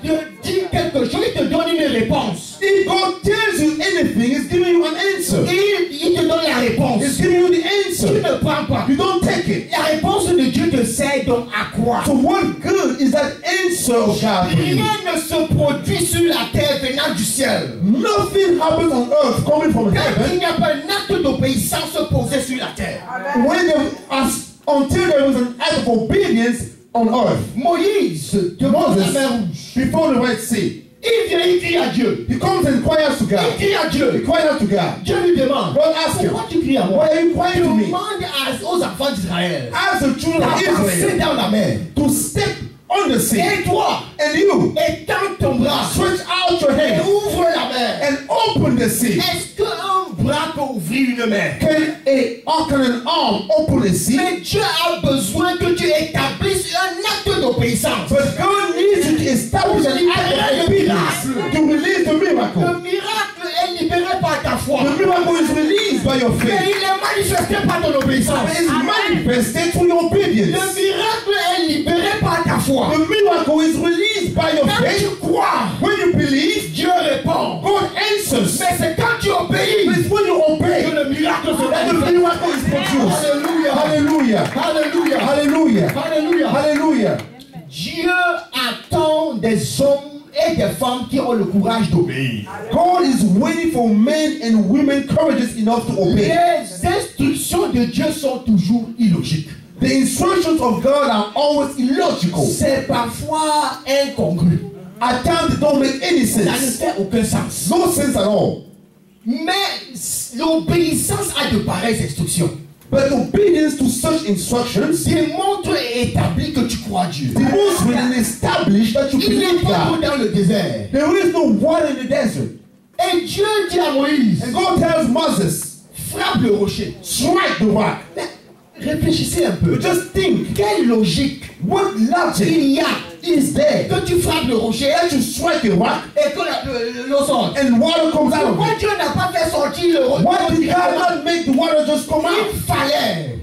Dieu you. te dit quelque chose, il te donne une réponse. If God tells you anything, He's giving you an answer. Il te donne la réponse. He's giving you the Tu answer. ne prends pas. You don't take it. La réponse de Dieu te sert donc à quoi? So what good is that answer of God for you? Rien ne se produit sur la terre venant du ciel. Nothing happens on earth coming from Quand il heaven n'y a pas un acte d'obéissance posé sur la terre. until there was an act of obedience on earth. Moïse, devant la mer Moses, rouge, before the Red Sea, il vient, il crie à Dieu. he comes and cries to Il God. crie à He Dieu. cried out to God. Dieu lui demande, God asked him, pourquoi tu cries à moi? why are you crying to me? Demande aux enfants d'Israël Ask the children of d'avancer Israel dans la mer. to step on the sea. Et toi, And you étends ton bras stretch out your et hand ouvre la mer. and open the sea. Est-ce qu'un bras peut ouvrir une mer? Can an arm open the sea? Mais Dieu a besoin que tu établisses un acte d'obéissance. But God needs you to establish an act of obedience to release the Le miracle. miracle est libéré par ta foi. The miracle is released by your Mais faith. il est manifesté par ton obéissance. It is manifested through your Le obedience. miracle est libéré par ta foi. The miracle is released by your Quand faith. tu crois, When you believe, Dieu répond. God answers. Mais c'est quand tu obéis It's when you que obey le miracle se that the manifeste. miracle is produced. Alléluia. Hallelujah. Alléluia. Hallelujah. Alléluia. Hallelujah. Dieu attend des hommes et des femmes qui ont le courage d'obéir. God is waiting for men and women courageous enough to obey. Les instructions de Dieu sont toujours illogiques. The instructions of God are always illogical. C'est parfois incongru. At times they don't make any Ça ne sense. fait aucun sens. No sense at all. Mais l'obéissance à de pareilles instructions But obedience to such instructions démontre et établit que tu crois Dieu. demonstrates and establishes that you Il n'y a believe pas d'eau God. dans le désert. There is no water in the desert. Et Dieu dit à Moïse, And God tells Moses, frappes le rocher, strike the rock. réfléchissez un peu. But just think, Quelle logique what logic il y a is there que tu frappes le rocher that you strike a rock et que l'eau sorte? and water comes out of Pourquoi it? Dieu n'a pas fait sortir le rocher? Why did God not make the water just come out? Il fallait.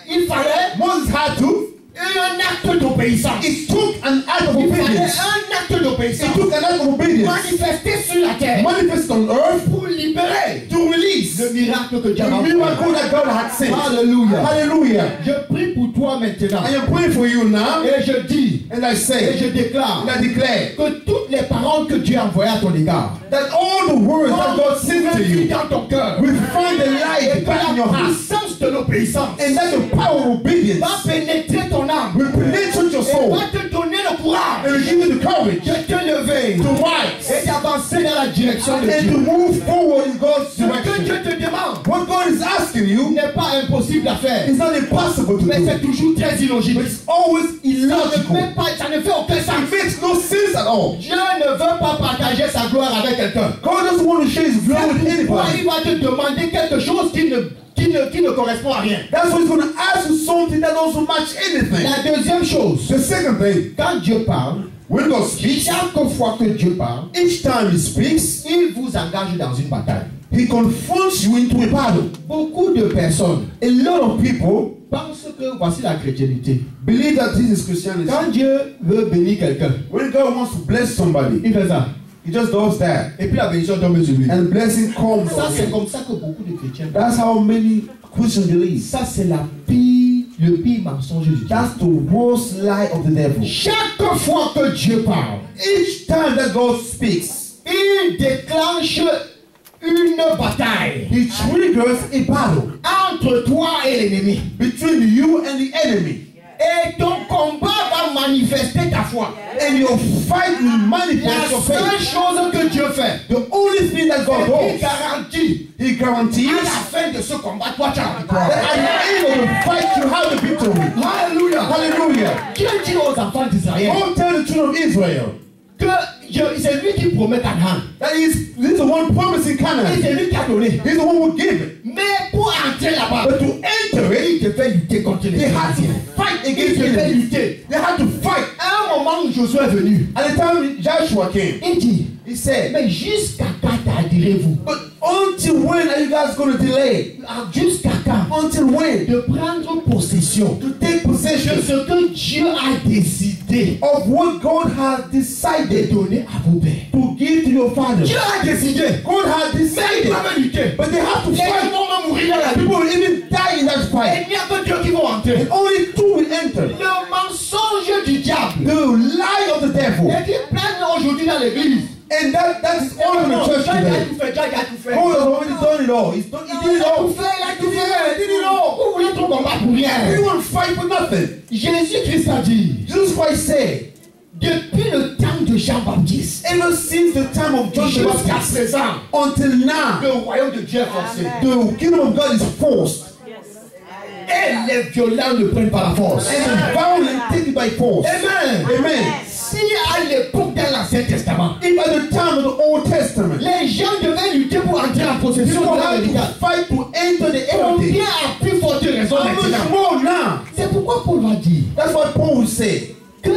Il fallait. Moses had to. Un acte d'obéissance. It took an act of Il fallait obedience. un acte d'obéissance. It took an act of obedience. Manifesté sur la terre. Manifest on earth Pour libérer to release le miracle que Dieu the a fait. miracle that God had sent. Alléluia. Hallelujah. Je prie pour toi maintenant. I am praying for you now. Et je dis, And I et say, je déclare and I declare que toutes les paroles que Dieu a envoyées à ton égard that all the words that God sent to you dans ton cœur will find the et light que back in la your heart. puissance de l'obéissance And that the power of obedience va pénétrer ton âme will penetrate your et soul va te donner le courage and will give you the courage de te lever to rise et d'avancer dans la direction de and to Dieu. move forward in God's Ce que Dieu direction. te demande What God is asking you n'est pas impossible à faire, is not impossible to mais do. c'est toujours très illogique. But it's always illogical. Ça ne fait aucun It sens. makes no sense at all. Dieu ne veut pas partager sa gloire avec quelqu'un. God doesn't want to share his glory with Pourquoi anybody. il va te demander quelque chose qui ne correspond à rien? That's why he's going to ask you something that doesn't match anything. La deuxième chose, The second thing, quand Dieu parle, when God speaks, chaque fois que Dieu parle, each time he speaks, il vous engage dans une bataille. he confronts you into a battle. Beaucoup de personnes A lot of people pensent que voici la chrétienté. believe that this is Christianity. Quand Dieu veut bénir quelqu'un, When God wants to bless somebody, il fait ça. he just does that. Et puis la bénédiction tombe sur lui. And blessing comes Ça, on c'est him. comme ça que beaucoup de chrétiens. That's how many Christians believe. Ça, c'est le pire mensonge du diable. That's the worst lie of the devil. Chaque fois que Dieu parle, Each time that God speaks, il déclenche une bataille he triggers a battle entre toi et l'ennemi. between you and the enemy. Et ton combat va manifester ta foi. And your fight will La manifest your seule faith. chose que Dieu fait, The only thing that God il does, garantit he guarantees à la fin de ce combat, toi tu as la victoire. that at the end of the fight you have the victory. Alléluia. Hallelujah. Dieu dit aux enfants d'Israël Don't tell the children of Israel que c'est lui qui promet Canaan. that he's the one promising Et Canaan. c'est lui qui a donné. He's the one who gave it. Mais pour entrer là-bas, But to enter it, il te fait lutter contre les they had to Égyptiens. fight Il against te fait enemies. lutter. They had to fight. À un moment où Josué est venu, At the time Joshua came, il dit, he said, mais jusqu'à quand tardirez-vous? but until when are you guys going to delay? Jusqu'à quand? Until when? De prendre possession To take de possession ce que Dieu a décidé of what God has de decided donner à vos pères. to give to your father. Dieu a décidé. God has Mais ils decided. doivent lutter. But they have to Les gens fight. vont même mourir dans la vie. People will even die in that Et fight. il n'y a que Dieu qui va entrer. And only two will enter. Le mensonge du diable. The lie of the devil. Et qui plane aujourd'hui dans l'église. And that is all in the church Dieu a today. tout fait, Dieu a tout fait. God has already done it all. He did it all. Il a tout fait. Vous voulez ton combat pour rien. You want to fight for nothing. Jésus-Christ a dit, Jesus Christ said, depuis le temps de Jean-Baptiste ever since the time of John the jusqu'à Baptist présent, until now, le royaume de Dieu est forcé. the kingdom of God is forced. Et les violents le prennent par la force. And the violent take it by force. Amen. Amen. Si à l'époque de l'Ancien Testament, If at the time of the Old Testament, les gens devaient lutter pour entrer en possession people de la had vérité, to fight to enter the heritage. combien à plus forte raison How much maintenant? more now? C'est pourquoi Paul va dire That's what Paul will say. que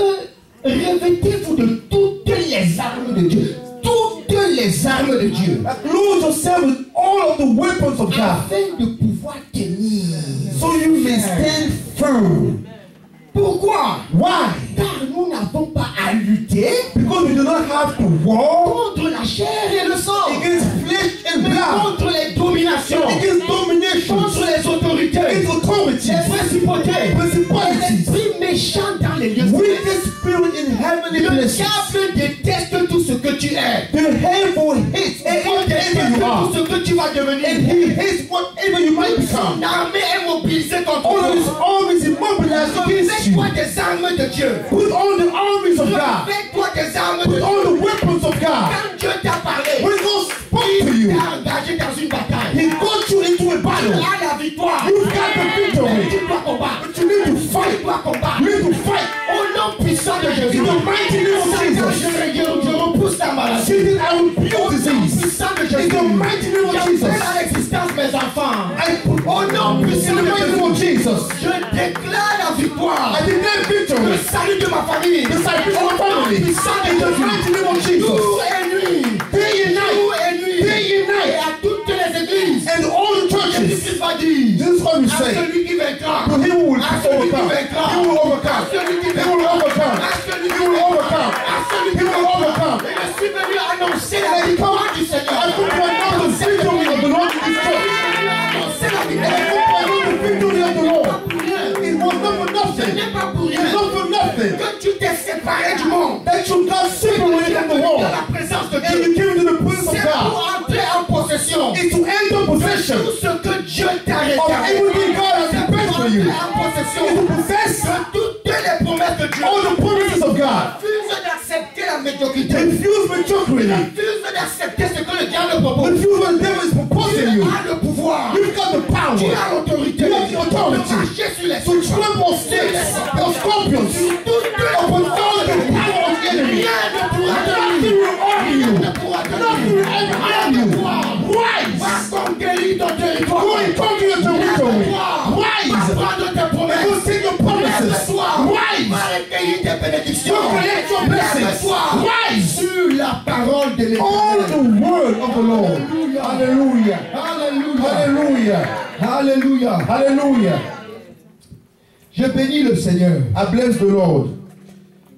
revêtez-vous de toutes les armes de Dieu. Toutes les armes de Dieu. Clothe yourself with all of the weapons of God, Afin de pouvoir tenir. so you may stand firm. Pourquoi? Why? Car nous n'avons pas à lutter Because we do not have to war contre la chair et le sang, against flesh and mais blood, contre les dominations, against domination, contre les autorités, against authorities, les principautés, principalities, les esprits méchants dans les lieux wicked célestes. spirit in heavenly Le places. diable déteste tout ce que tu es. The devil hates Et il whatever déteste you are, tout ce que tu vas devenir. and he hates whatever you might become. L'armée est mobilisée contre All of his toi. armies is mobilized against you. Fais-toi des armes de Dieu. Put on the armies of God. Fais-toi des armes de Put Dieu. on the weapons of God. Quand Dieu t'a parlé, When God spoke to il you, t'a engagé dans une bataille. he got you into a Tu battle. as la victoire. You've got the Mais victory. tu dois combattre. But you need to Tu fight. dois combattre. You need to fight. Au nom puissant de Jésus. In the mighty name of Satan, Jesus. je repousse ta maladie. Satan, I rebuke Au nom disease. puissant de In Jésus. the mighty name of Jesus. J'appelle à l'existence mes enfants. Au nom puissant de Jesus, Je déclare la victoire. I declare victory. Le salut de ma famille. The salvation of my family. Puissant In the mighty name of Jesus. Jour et nuit. Day and Jour night. et nuit. Day and Et night. à toutes les églises. And all the churches. Jésus va dire. This is what we À say. celui qui vaincra. To him who will À celui qui overcome. vaincra. He will overcome. À celui qui He will vaincra. overcome. À celui He qui will vaincra. overcome. À celui He qui will vaincra. overcome. Et je suis venu annoncer la victoire du Seigneur. I come to announce the victory of the Lord in this church. Annoncer la I victoire. come to announce the victory of the Lord. Pour rien. It was not for Ce nothing. n'est pas pour rien It's not for nothing. que tu t'es séparé du monde. That you got separated from the Dans world. la présence de And you Dieu. came into the presence of C'est pour God. entrer en possession. It's to enter possession Tout ce que Dieu t'a of réservé. everything God has C'est pour prepared for you. entrer en possession It's to possess de toutes les promesses de Dieu. all the promises of God. Refuse d'accepter la médiocrité. Refuse mediocrity. Refuse d'accepter ce que le diable propose. Refuse what the devil is proposing Tu you. as le pouvoir. You've got the Tu power as l'autorité. You have the authority De marcher sur les to trample on snakes, on scorpions, upon all the power of the enemy. Rien ne pourra te Nothing nuire. will harm Rien you. ne pourra te Nothing will nuire. ever harm you. Rise. Va conquérir ton territoire. Go and conquer your territory. Rise. Va prendre tes promesses. Go take your promises. Lève-toi. Rise. Va recueillir tes bénédictions. Go collect your blessings. Lève-toi. Rise. Sur la parole de All l'Éternel. the word of the Lord. Hallelujah. Alléluia. Hallelujah. Alléluia. Hallelujah. Je bénis le Seigneur. I bless the Lord.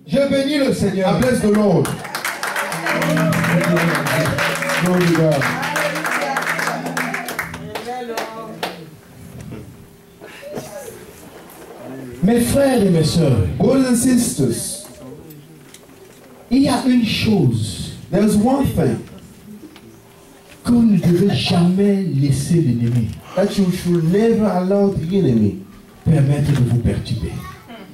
Je bénis le Seigneur. I bless the Lord. Glory to God. Mes frères et mes sœurs, Brothers and sisters, il y a une chose there's one thing que vous ne devez jamais laisser l'ennemi that you should never allow the enemy, permettre de vous perturber.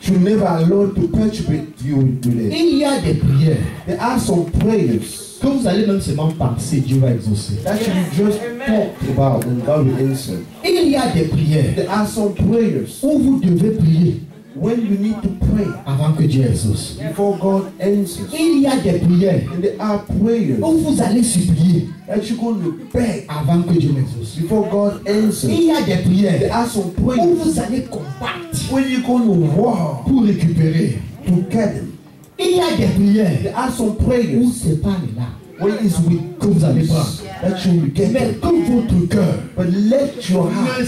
should never allow to perturbate you with it. Il y a des prières There are some prayers que vous allez même seulement penser, Dieu va exaucer. that you just talk about and God will answer. Il y a des prières There are some prayers où vous devez prier when you need to pray avant que Dieu exauce. before God answers. Il y a des prières And there are prayers où vous allez supplier that you're going to beg avant que Dieu n'exauce. before God answers. Il y a des prières There are some où prayers vous allez combattre when you're going to war pour récupérer. to get them. Il y a des prières There are some où prayers c'est pas là when it's with que vous allez prendre. that you will get Mais them. que votre cœur But let your heart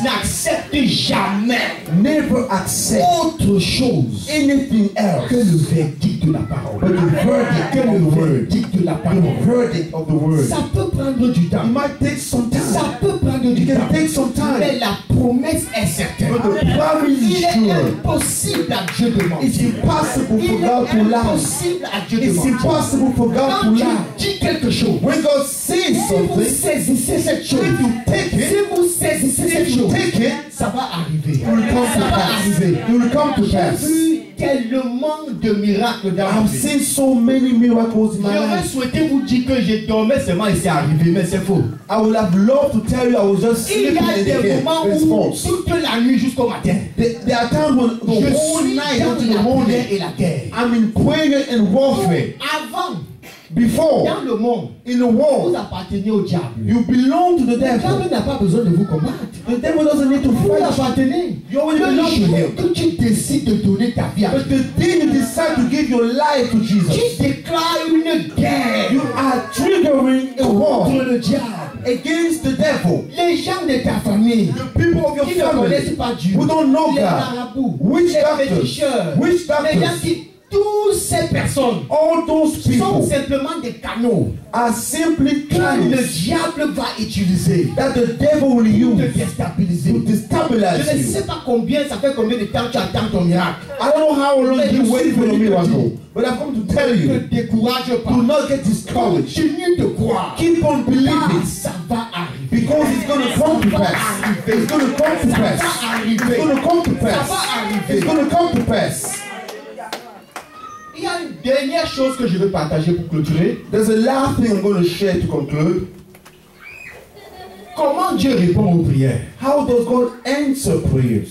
n'accepte jamais never accept autre chose anything que else le verdict de la parole. but the verdict Que of le the word. verdict de la The parole. verdict of the word. Ça peut prendre du temps. It might take some time. Ça peut prendre du It can temps. take some Mais time. la promesse est certaine. But the promise Il is est sure. impossible à Dieu de mentir. It's impossible Il for est God to lie. impossible à Dieu de It's mentir. impossible for God to Quand Dieu lie. dit quelque chose, When God says si vous something, saisissez cette chose, if you take it, si vous saisissez cette if you chose, take it, ça va arriver. it will come Ça to va pass. arriver. It will come to J'ai pass. vu tellement de miracles dans ma I've vie. seen so many miracles in my J'aurais life. souhaité vous dire que j'ai dormi seulement et c'est arrivé, mais c'est faux. I would have loved to tell you I was just Il y sleeping a in the des bed. moments It's où false. toute la nuit jusqu'au matin, There are times when the je whole suis night dans until the la morning, prière et la guerre. I'm in prayer and warfare. Avant, Before, dans le monde, in the vous world, appartenez au diable. you belong to the Le diable devil. n'a pas besoin de vous combattre. The devil doesn't need to Vous fight you. appartenez. You already Le belong to jour him. que tu décides de donner ta vie à But Dieu, the day you decide to give your life to Jesus, tu déclares une guerre you are triggering a war contre le diable. against the devil. Les gens de ta famille The people of your qui ne connaissent family pas Dieu, who don't know les God, marabouts, witch les doctors, féticheurs, witch les gens doctors, qui, toutes ces personnes all those sont people simplement des canaux are simply que le channels diable va utiliser that the devil will pour te use déstabiliser. to Je destabilize ne you. sais pas combien, ça fait combien de temps tu attends ton miracle. I don't know how long Mais you je wait suis for your venu te miracle, dire, but I've come to tell ne you, te décourage pas. do not get discouraged. Continue de croire. Keep on Ah, believing ça va arriver. because it's going to come to pass. It's going to come to Ça pass. va It's arriver. going to come to Ça va pass. arriver. It's going to come to pass. Il y a une dernière chose que je veux partager pour clôturer. There's a last thing I'm going to share to conclude. Comment Dieu répond aux prières? How does God answer prayers?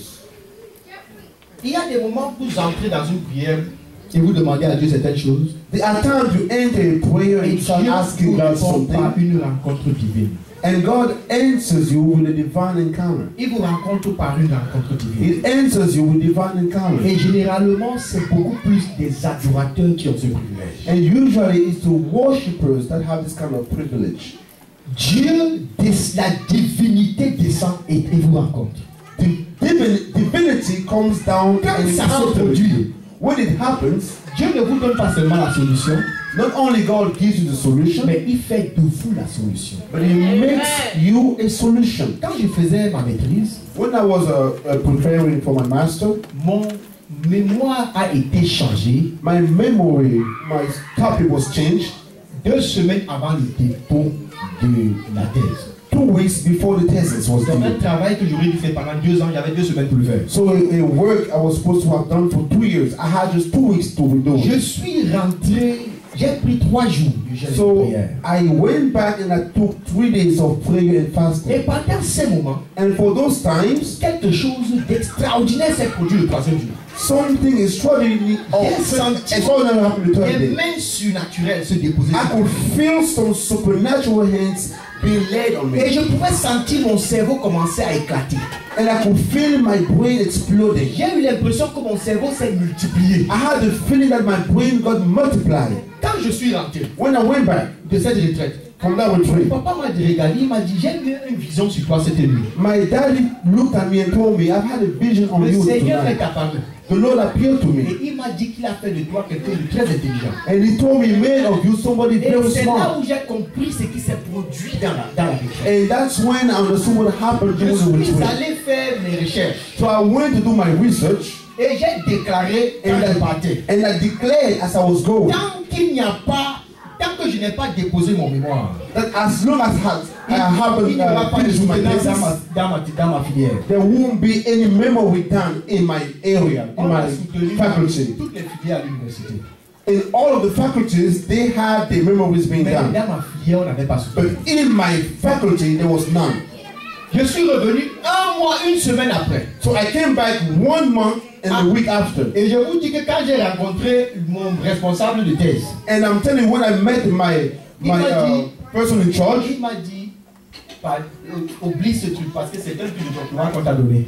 Il y a des moments où vous entrez dans une prière et vous demandez à Dieu certaines choses. There are times you enter a prayer Et and Dieu start asking vous God répond par something, une rencontre divine. And God answers you with a divine encounter. Il vous rencontre par une rencontre divine. It answers you with divine encounter. Et généralement, c'est beaucoup plus des adorateurs qui ont ce privilège. And usually it's the worshippers that have this kind of privilege. Dieu, la divinité descend et vous rencontre. Divinity comes down Quand and ça se encounters produit, you. When it happens, Dieu ne vous donne pas seulement la solution, not only God gives you the solution, mais il fait de vous la solution. but He makes you a solution. Quand je faisais ma maîtrise, When I was preparing for my master, mon mémoire a été changé my memory, my topic was changed 2 semaines avant le dépôt de la thèse. 2 weeks before the thesis was C'est un due. travail que j'aurais dû faire pendant 2 ans, j'avais 2 semaines pour le faire. So a work I was supposed to have done for 2 years, I had just 2 weeks to do Je it. suis rentré, j'ai pris 3 jours de jeûne et de So prière. I went back and I took 3 days of prayer and Et fasting. pendant ces moments, And for those times, quelque chose d'extraordinaire s'est produit le 3e jour. something extraordinary happened the third Des day. mains surnaturelles se déposaient. I could feel some supernatural hands being laid on Et me. je pouvais sentir mon cerveau commencer à éclater. And I could feel my brain exploding. J'ai eu l'impression que mon cerveau s'est multiplié. I had the feeling that my brain got multiplied. Quand je suis rentré When I went back de cette retraite, from that retreat, papa m'a regardé, il m'a dit, j'ai eu une vision sur toi cette nuit. my daddy looked at me and told me, I've had a vision on Le you Seigneur est tonight. apparu. The Lord appeared to Et me. il m'a dit qu'il a fait de toi quelqu'un de très intelligent. And He told me, made of you somebody Et very c'est là smart. où j'ai compris ce qui s'est produit dans la retraite. And that's when I understood what happened Je during the suis retreat. allé faire mes recherches. So I went to do my research Et j'ai déclaré quand je partais. and I declared as I was going Tant qu'il n'y a pas, tant que je n'ai pas déposé mon mémoire, that as long as I haven't il n'y aura pas de finished my soutenance thesis, dans ma filière. there won't be any memory done in my area, in On a my soutenu faculty. toutes les filières à l'université. In all of the faculties, they had their memories being Mais done. dans ma filière, on n'avait pas soutenu. But in my faculty, there was none. Je suis revenu 1 mois, 1 semaine après. So I came back 1 month and the week after. Et je vous dis que quand j'ai rencontré mon responsable de thèse, And I'm telling you, when I met my person in charge, il m'a dit, oublie ce truc parce que c'est un truc de doctorat qu'on t'a donné.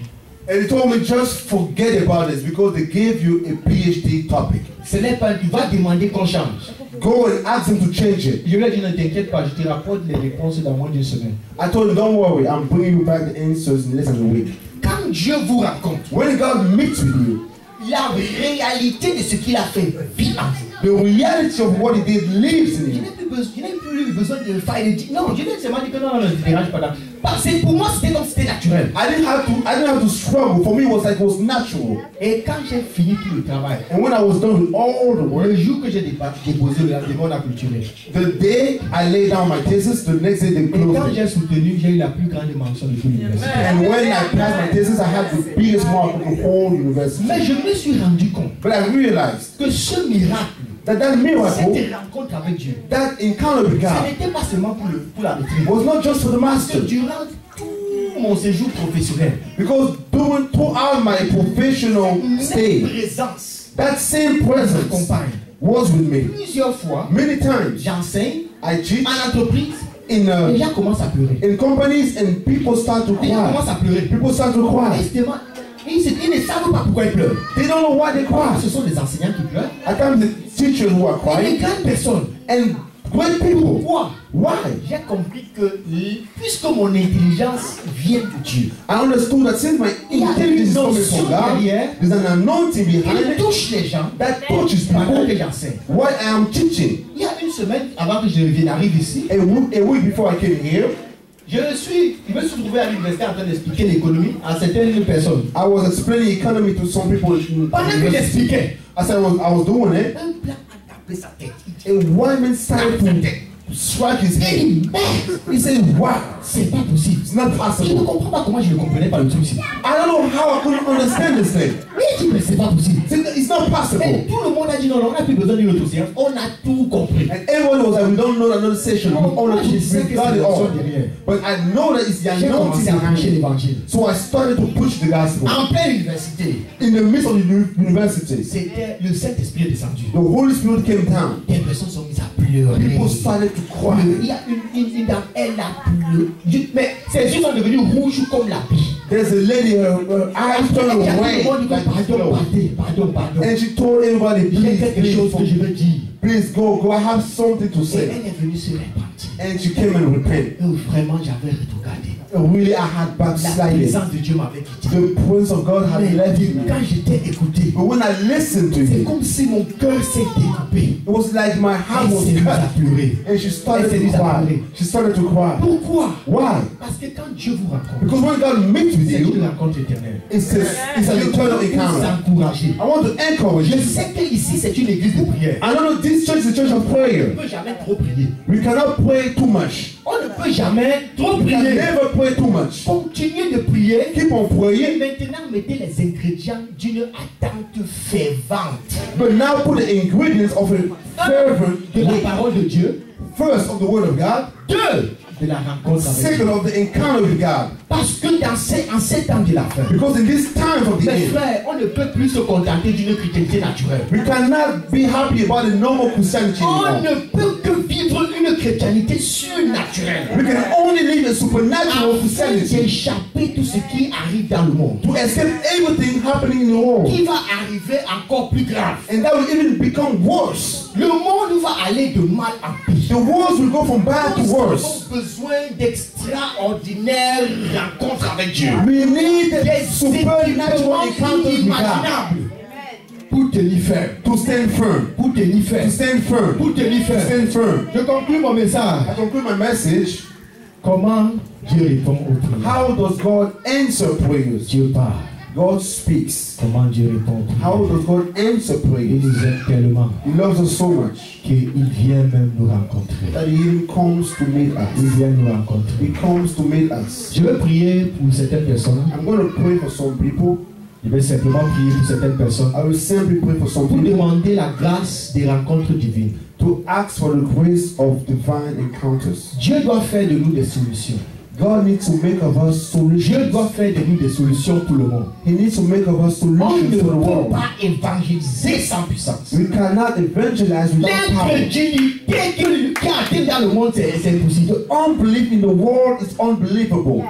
and he told me just forget about this because they gave you a PhD topic. Ce n'est pas, il va demander qu'on change. Go and ask him to change it. Je lui ai dit, ne t'inquiète pas, je te rapporte les réponses dans moins d'1 semaine. I told him, don't worry, I'm bringing you back the answers in less than a week. Quand Dieu vous raconte When God meets with you, la réalité de ce qu'il a fait vit en vous. the reality of what he did lives in Je you. n'ai plus besoin de faire le dire. Non, je n'ai seulement dit que non, ne te dérange pas là. Parce que pour moi, c'était comme si c'était naturel. I didn't have to struggle. For me, it was like it was natural. Et quand j'ai fini tout le travail, And when I was done with all the work, le jour que j'ai déposé le lendemain, on a clôturé. the day I laid down my thesis, the next day they Et quand closed it. j'ai soutenu, j'ai eu la plus grande mention de toute l'université. And when I passed my thesis, I had the biggest mark of the whole university. Mais je me suis rendu compte But I realized que ce miracle, that miracle, cette rencontre avec Dieu, that encounter with ce God, n'était pas seulement pour la maîtrise. was not just for the Parce que master. durant tout mon séjour professionnel, Because throughout my professional cette stay, présence that same presence m'accompagne. was with me. Plusieurs fois, Many times j'enseigne I teach en entreprise in et les gens commencent à pleurer. companies and people start to Les gens cry. commencent à pleurer. People start to cry. Justement, ils ne savent pas pourquoi ils pleurent. They don't know why they cry. Ce sont des enseignants qui pleurent. At times the teachers who are Et les crying grandes personnes. and great people. Pourquoi? Why? J'ai compris que puisque mon intelligence vient de Dieu, I understood that since my intelligence is coming from God, there's an anointing behind il it touche les gens that touches pendant que people j'enseigne. while I am teaching. Il y a 1 semaine avant que je n'arrive ici, A week before I came here, je me suis trouvé à l'université en train d'expliquer l'économie à certaines personnes. I was explaining economy to some people. Pendant que j'expliquais, As I was doing it, un blanc a tapé sa tête. a white man started to strike his Il head. dit, merde, He said, wow, c'est pas possible. it's not Je ne possible. comprends pas comment je ne comprenais pas le truc ici. I don't know how I couldn't understand this thing. Mais il dit, mais c'est pas possible. It's not Et possible. tout le monde a dit non, non, on n'a plus besoin d'une autre séance. On a tout compris. And everyone was like, we don't know another session. We Oh, only moi, je sais que we got c'est it la all. chose derrière. But I know that it's the J'ai anointing commencé à prêcher behind it. l'évangile. So I started to push the gospel. En pleine université, In the midst of the university, c'était le Saint-Esprit est descendu. the Holy Spirit came down. Des personnes sont mises à pleurer. pleuré. People started to cry. Il y a une dame, elle a pleuré. Mais ses yeux sont devenus rouges comme la vie. There's a lady, her eyes turned away. Pardon. And she told everybody, J'ai quelque chose que je veux dire. please go. I have something to Et say. elle est venue se repentir. And she came and repented. Oh, vraiment, j'avais regardé. Really, I had La backslided. présence de Dieu m'avait quitté. The presence of God had Mais left me. quand j'étais écouté, But when I listened to c'est you, comme si mon cœur s'est découpé. it was like my heart Elle was s'est mise à cut. pleurer. And she started Elle s'est to mise à cry. pleurer. She started to cry. Pourquoi? Why? Parce que quand Dieu vous rencontre, Because when God meets with c'est une you, rencontre éternelle. it's an eternal Vous encounter. encourager. I want to encourage Je you. sais que ici c'est une église de prière. I don't know, this church is a church of On prayer. ne peut jamais trop prier. We cannot pray too much. On ne peut jamais trop We can prier. never pray too much. Continuez de prier. Keep on Et praying, maintenant, mettez les ingrédients d'une attente fervente but now put the ingredients of a fervent de la wait. parole de Dieu. First, of the word of God. Deux, de la rencontre avec Dieu. Second, of the encounter with God. Parce que en ces temps de la fin, Because in these times of the mes end, frères, on ne peut plus se contenter d'une chrétienté naturelle. we cannot be happy about the normal Christianity On anymore. ne peut que vivre une chrétienté surnaturelle. We can only live a supernatural Afin Christianity d'échapper tout ce qui arrive dans le monde. to escape everything happening in the world. Qui va arriver encore plus grave. And that will even become worse. Le monde va aller de mal en pire. The world will go from bad to Nous worse. avons besoin d'extraordinaires rencontres avec Dieu. We need Des supernatural encounters with God inimaginables. Pour tenir ferme. to stand firm. Pour tenir To ferme. stand firm. Pour tenir To ferme. stand firm. Je conclue mon message. I conclude my message. Comment Dieu répond aux prières? How does God answer prayers? Dieu parle. God speaks. Comment Dieu répond aux How prières? does God answer Il prayers? nous aime tellement He loves us so much qu'il vient même nous rencontrer. that He even comes to meet Il us. vient nous rencontrer. He comes to meet us. Je vais prier pour certaines personnes. I'm going to pray for some people. Je vais simplement prier pour certaines personnes. I will simply pray for some Pour people demander la grâce des rencontres divines. to ask for the grace of divine encounters. Dieu doit faire de nous des solutions. God needs to make of us Dieu solutions. doit faire de nous des solutions pour le monde. He needs to make of us On ne solutions for the peut world. pas évangéliser sans puissance. We cannot evangelize without power. L'incrédulité qui atteint dans le monde, c'est impossible. Unbelief in the world is unbelievable.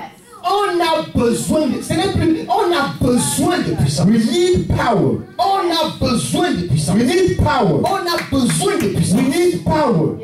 On a besoin de, ce n'est plus, on a besoin de puissance. We need power. On a besoin de puissance. We need power. On a besoin de puissance. We need power.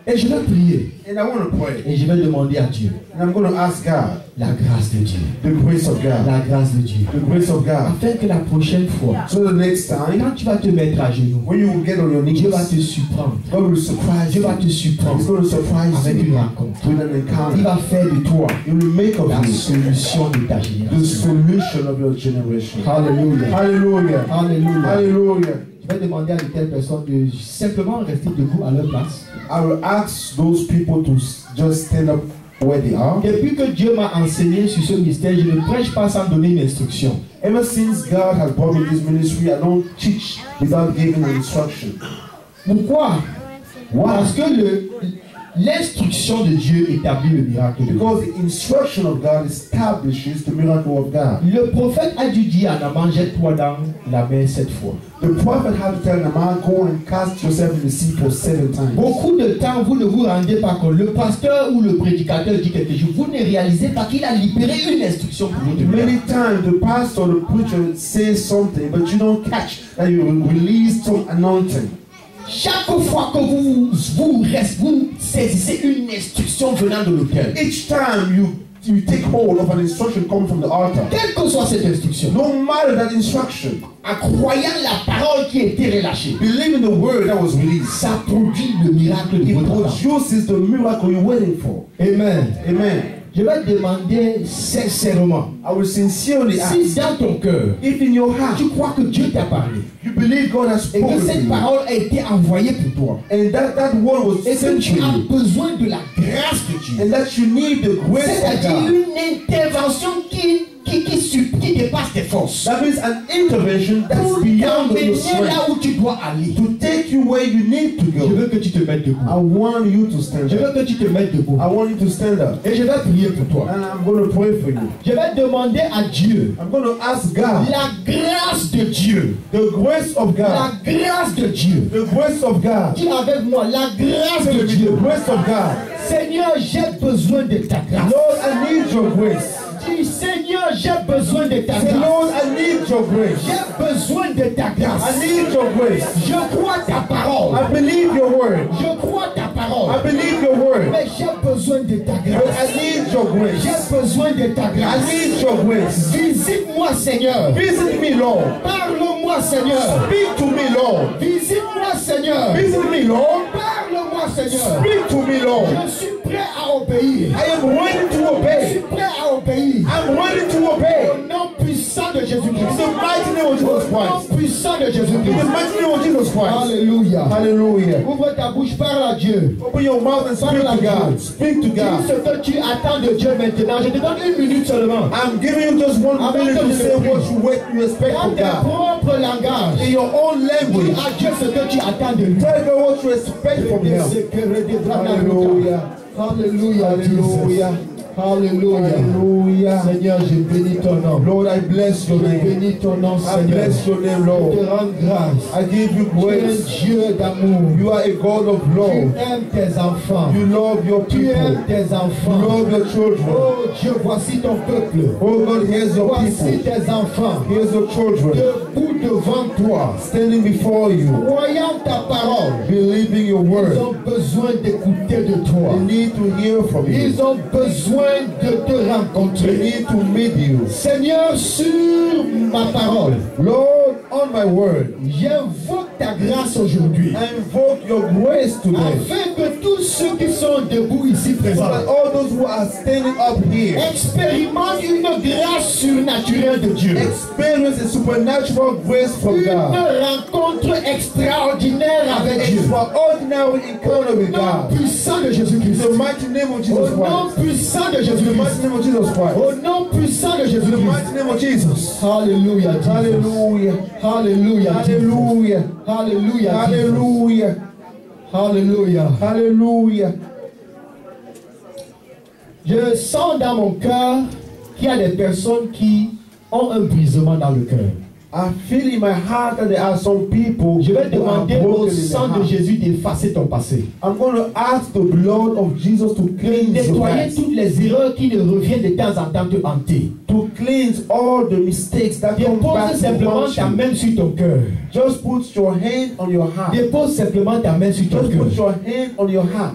Et je vais prier. And I want to pray. Et je vais demander à Dieu And I'm going to ask God, la grâce de Dieu. the grace of God. La grâce de Dieu. The grace of God. Afin que la prochaine fois, So the next time, quand tu vas te mettre à genoux, when you get on your knees, Dieu va te surprendre. God will surprise Dieu you. va te He's surprendre going to surprise avec une you rencontre. with an Il encounter. va faire de toi He will make of la you solution de ta the génération. solution of your generation. Alléluia. Hallelujah. Alléluia. Hallelujah. Je vais demander à de telles personnes de simplement rester debout à leur place. I will ask those people to just stand up where they are. Depuis que Dieu m'a enseigné sur ce mystère, je ne prêche pas sans donner une instruction. Ever since God has brought me this ministry, I don't teach without giving an instruction. Pourquoi? Why? Parce que l'instruction de Dieu établit le miracle de Dieu. Because the instruction of God establishes the miracle of God. Le prophète a dû dire à Naaman, jette-toi dans la mer 7 fois. The prophet had to tell Naaman, go and cast yourself in the sea for 7 times. Beaucoup de temps, vous ne vous rendez pas compte. Le pasteur ou le prédicateur dit quelque chose. Vous ne réalisez pas qu'il a libéré une instruction pour votre miracle. Many times the pastor or the preacher says something, but you don't catch that you release some anointing. Chaque fois que vous saisissez une instruction venant de l'autel, Each time you take hold of an instruction coming from the altar, quelle que soit cette instruction, no matter that instruction, en croyant la parole qui a été relâchée, believe in the word that was released. ça produit le miracle de It votre temps. produces the miracle you're waiting for. Amen. Amen. Je vais demander sincèrement, I will sincerely ask, si dans ton cœur, if in your heart tu crois que Dieu t'a parlé, you believe God has et que spoken to cette you, parole a été envoyée pour toi, and that word was et que sent to tu as you, besoin de la grâce de Dieu, and that you need the grace of c'est-à-dire God, une intervention qui qui dépasse tes forces. That means an intervention that's Pour beyond t'amener your là strength. où tu dois aller. To take you where you need to Je go. veux que tu te mettes debout. I want you to stand Je up. veux que tu te mettes debout. I want you to stand up. Et je vais prier pour toi. And I'm going to pray for you. Je vais demander à Dieu I'm going to ask God, la grâce de Dieu. the grace of La God, grâce de Dieu. the grace of God, Dis avec moi, la grâce de the Dieu. grace of God. Seigneur, j'ai besoin de ta grâce. Lord, I need your grace. Dis, Seigneur, j'ai besoin de ta Say, grâce. Lord, I need your grace. J'ai besoin de ta I grâce. need your grace. Je crois ta parole. I believe your word. Je crois ta parole. I believe your word. Mais j'ai besoin de ta But grâce. I need your grace. J'ai besoin de ta I grâce. need your grace. Visite-moi, Seigneur. Visit me, Lord. Parle-moi, Seigneur. Speak to me, Lord. Visite-moi, Seigneur. Visit me, Lord. Parle-moi, Seigneur. Speak to me, Lord. Je suis prêt à obéir. I am ready to Je suis obey. prêt à obéir. I'm ready to obey. Au nom puissant de In Jésus-Christ. the mighty name of Au Jesus nom Christ. puissant de In the Jésus-Christ. mighty name of Jesus Christ. Alléluia. Hallelujah. Ouvre ta bouche, parle à Dieu. Open your mouth and speak to God. Speak to Dis God. ce que tu attends de Dieu maintenant. Je te donne 1 minute seulement. I'm giving you just 1 minute to say what you expect Dans from tes God. propres langages. In your own Dis language. à Dieu ce que tu attends de lui. Tell God what you expect from Him. Hallelujah. Alléluia. Hallelujah. Alléluia. Hallelujah. Seigneur, je bénis ton nom. Lord, I bless your Je name. bénis ton nom, I Seigneur. bless your name, Je Lord. te rends grâce. I give you Tu es un grace. Dieu d'amour. You are a God of Tu love. aimes tes enfants. You love your Tu people. aimes tes You enfants. love your children. Oh Dieu, voici ton peuple. Oh God, here's your Voici people. tes enfants. Here's your children. Debout devant toi. Standing before you. Croyant ta parole. Believing your Ils word. ont besoin d'écouter de They toi. need to hear from you. Ils ont besoin de te They rencontrer. need to meet you. Seigneur, sur ma parole, Lord, on my word, j'invoque ta grâce aujourd'hui. I invoke your grace today. Afin que tous ceux qui sont debout ici So présents that all those who are standing up here expérimentent une grâce surnaturelle de Dieu. experience a supernatural grace from Une God. rencontre extraordinaire avec Dieu. Extraordinary encounter Au with nom God. puissant de In Jésus-Christ. the mighty name of Au Jesus nom Christ. puissant de In the Jésus-Christ. mighty name of Jesus Christ. Au nom puissant de In the Jésus-Christ. mighty name of Jesus. Alléluia. Jesus. Hallelujah. Alléluia. Jesus. Hallelujah. Alléluia. Jesus. Hallelujah. Alléluia. Hallelujah. Je sens dans mon cœur qu'il y a des personnes qui ont un brisement dans le cœur. I feel in my heart that there are some people Je vais who are demander au broken in sang their de heart. Jésus d'effacer ton passé. I'm going to ask the blood of Jesus to De cleanse your nettoyer past, toutes les erreurs qui ne reviennent de temps en temps te hanter. to cleanse all the mistakes that come back Dépose to simplement haunt ta you. main sur ton cœur. Just put your hand on your heart. Dépose simplement ta main sur ton Just put cœur. your hand on your heart.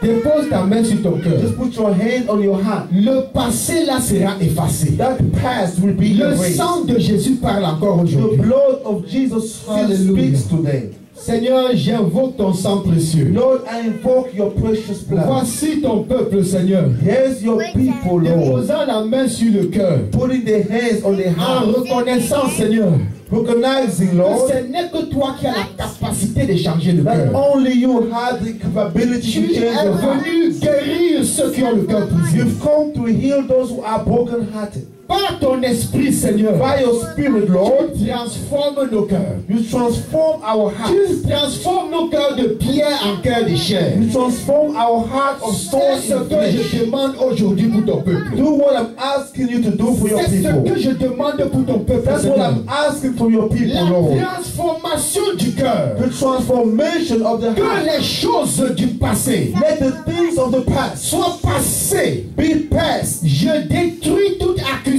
Dépose ta main sur ton cœur. Just put your hand on your heart. Le passé là sera effacé. That past will be Le erased. sang de Jésus parle encore The aujourd'hui. blood of Jesus still Hallelujah. speaks today. Seigneur, j'invoque ton sang précieux. Lord, I invoke your precious blood. Voici ton peuple, Seigneur. Here's your people, Lord. Déposant la main sur le cœur. Putting their hands on their En heart. reconnaissant, Seigneur, Recognizing, que Lord, ce n'est que toi qui as la capacité de changer le that cœur. only you have the capability Tu to es change your heart. venu guérir ceux qui ont le cœur brisé. You've come to heal those who are broken-hearted. Par ton esprit, Seigneur, By your spirit, Lord, tu transformes nos cœurs. you transform our hearts. Tu transformes nos cœurs de pierre en cœur de chair. You transform our heart of C'est stone ce in que flesh. je demande aujourd'hui pour ton peuple. Do what I'm asking you to do for your C'est ce people. que je demande pour ton peuple, That's what Seigneur. I'm asking for your people, La Lord. transformation du cœur. The transformation of the Que heart. les choses du passé Let the things of the past soient passées. be past. Je détruis toute accusation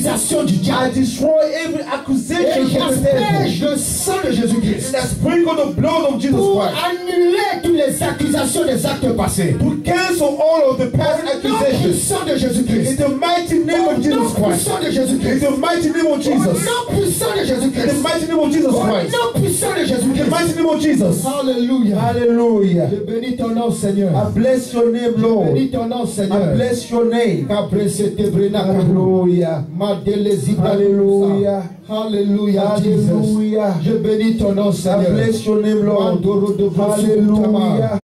du I diable. destroy every accusation Et from the j'asperge devil. le sang de Jésus-Christ And I sprinkle the blood of Jesus pour Christ annuler toutes les accusations des actes passés. to cancel all of the past Au nom accusations. puissant de In Jésus-Christ. the mighty name Au of nom Jesus Christ. puissant de In Jésus-Christ. the mighty name of Au Jesus. nom puissant de In the Jésus-Christ. mighty name of Jesus Au Christ. nom puissant de In the Jésus-Christ. mighty name of Jesus. Alléluia. Hallelujah. Je bénis ton nom, Seigneur. I bless your name, Je Lord. bénis ton nom, I Seigneur. bless your name. Hallelujah. Hallelujah. Hallelujah, Jesus. Hallelujah. Je bénis ton nom, I Seigneur. bless your name, Lord. Mandoro de Bosu Hallelujah.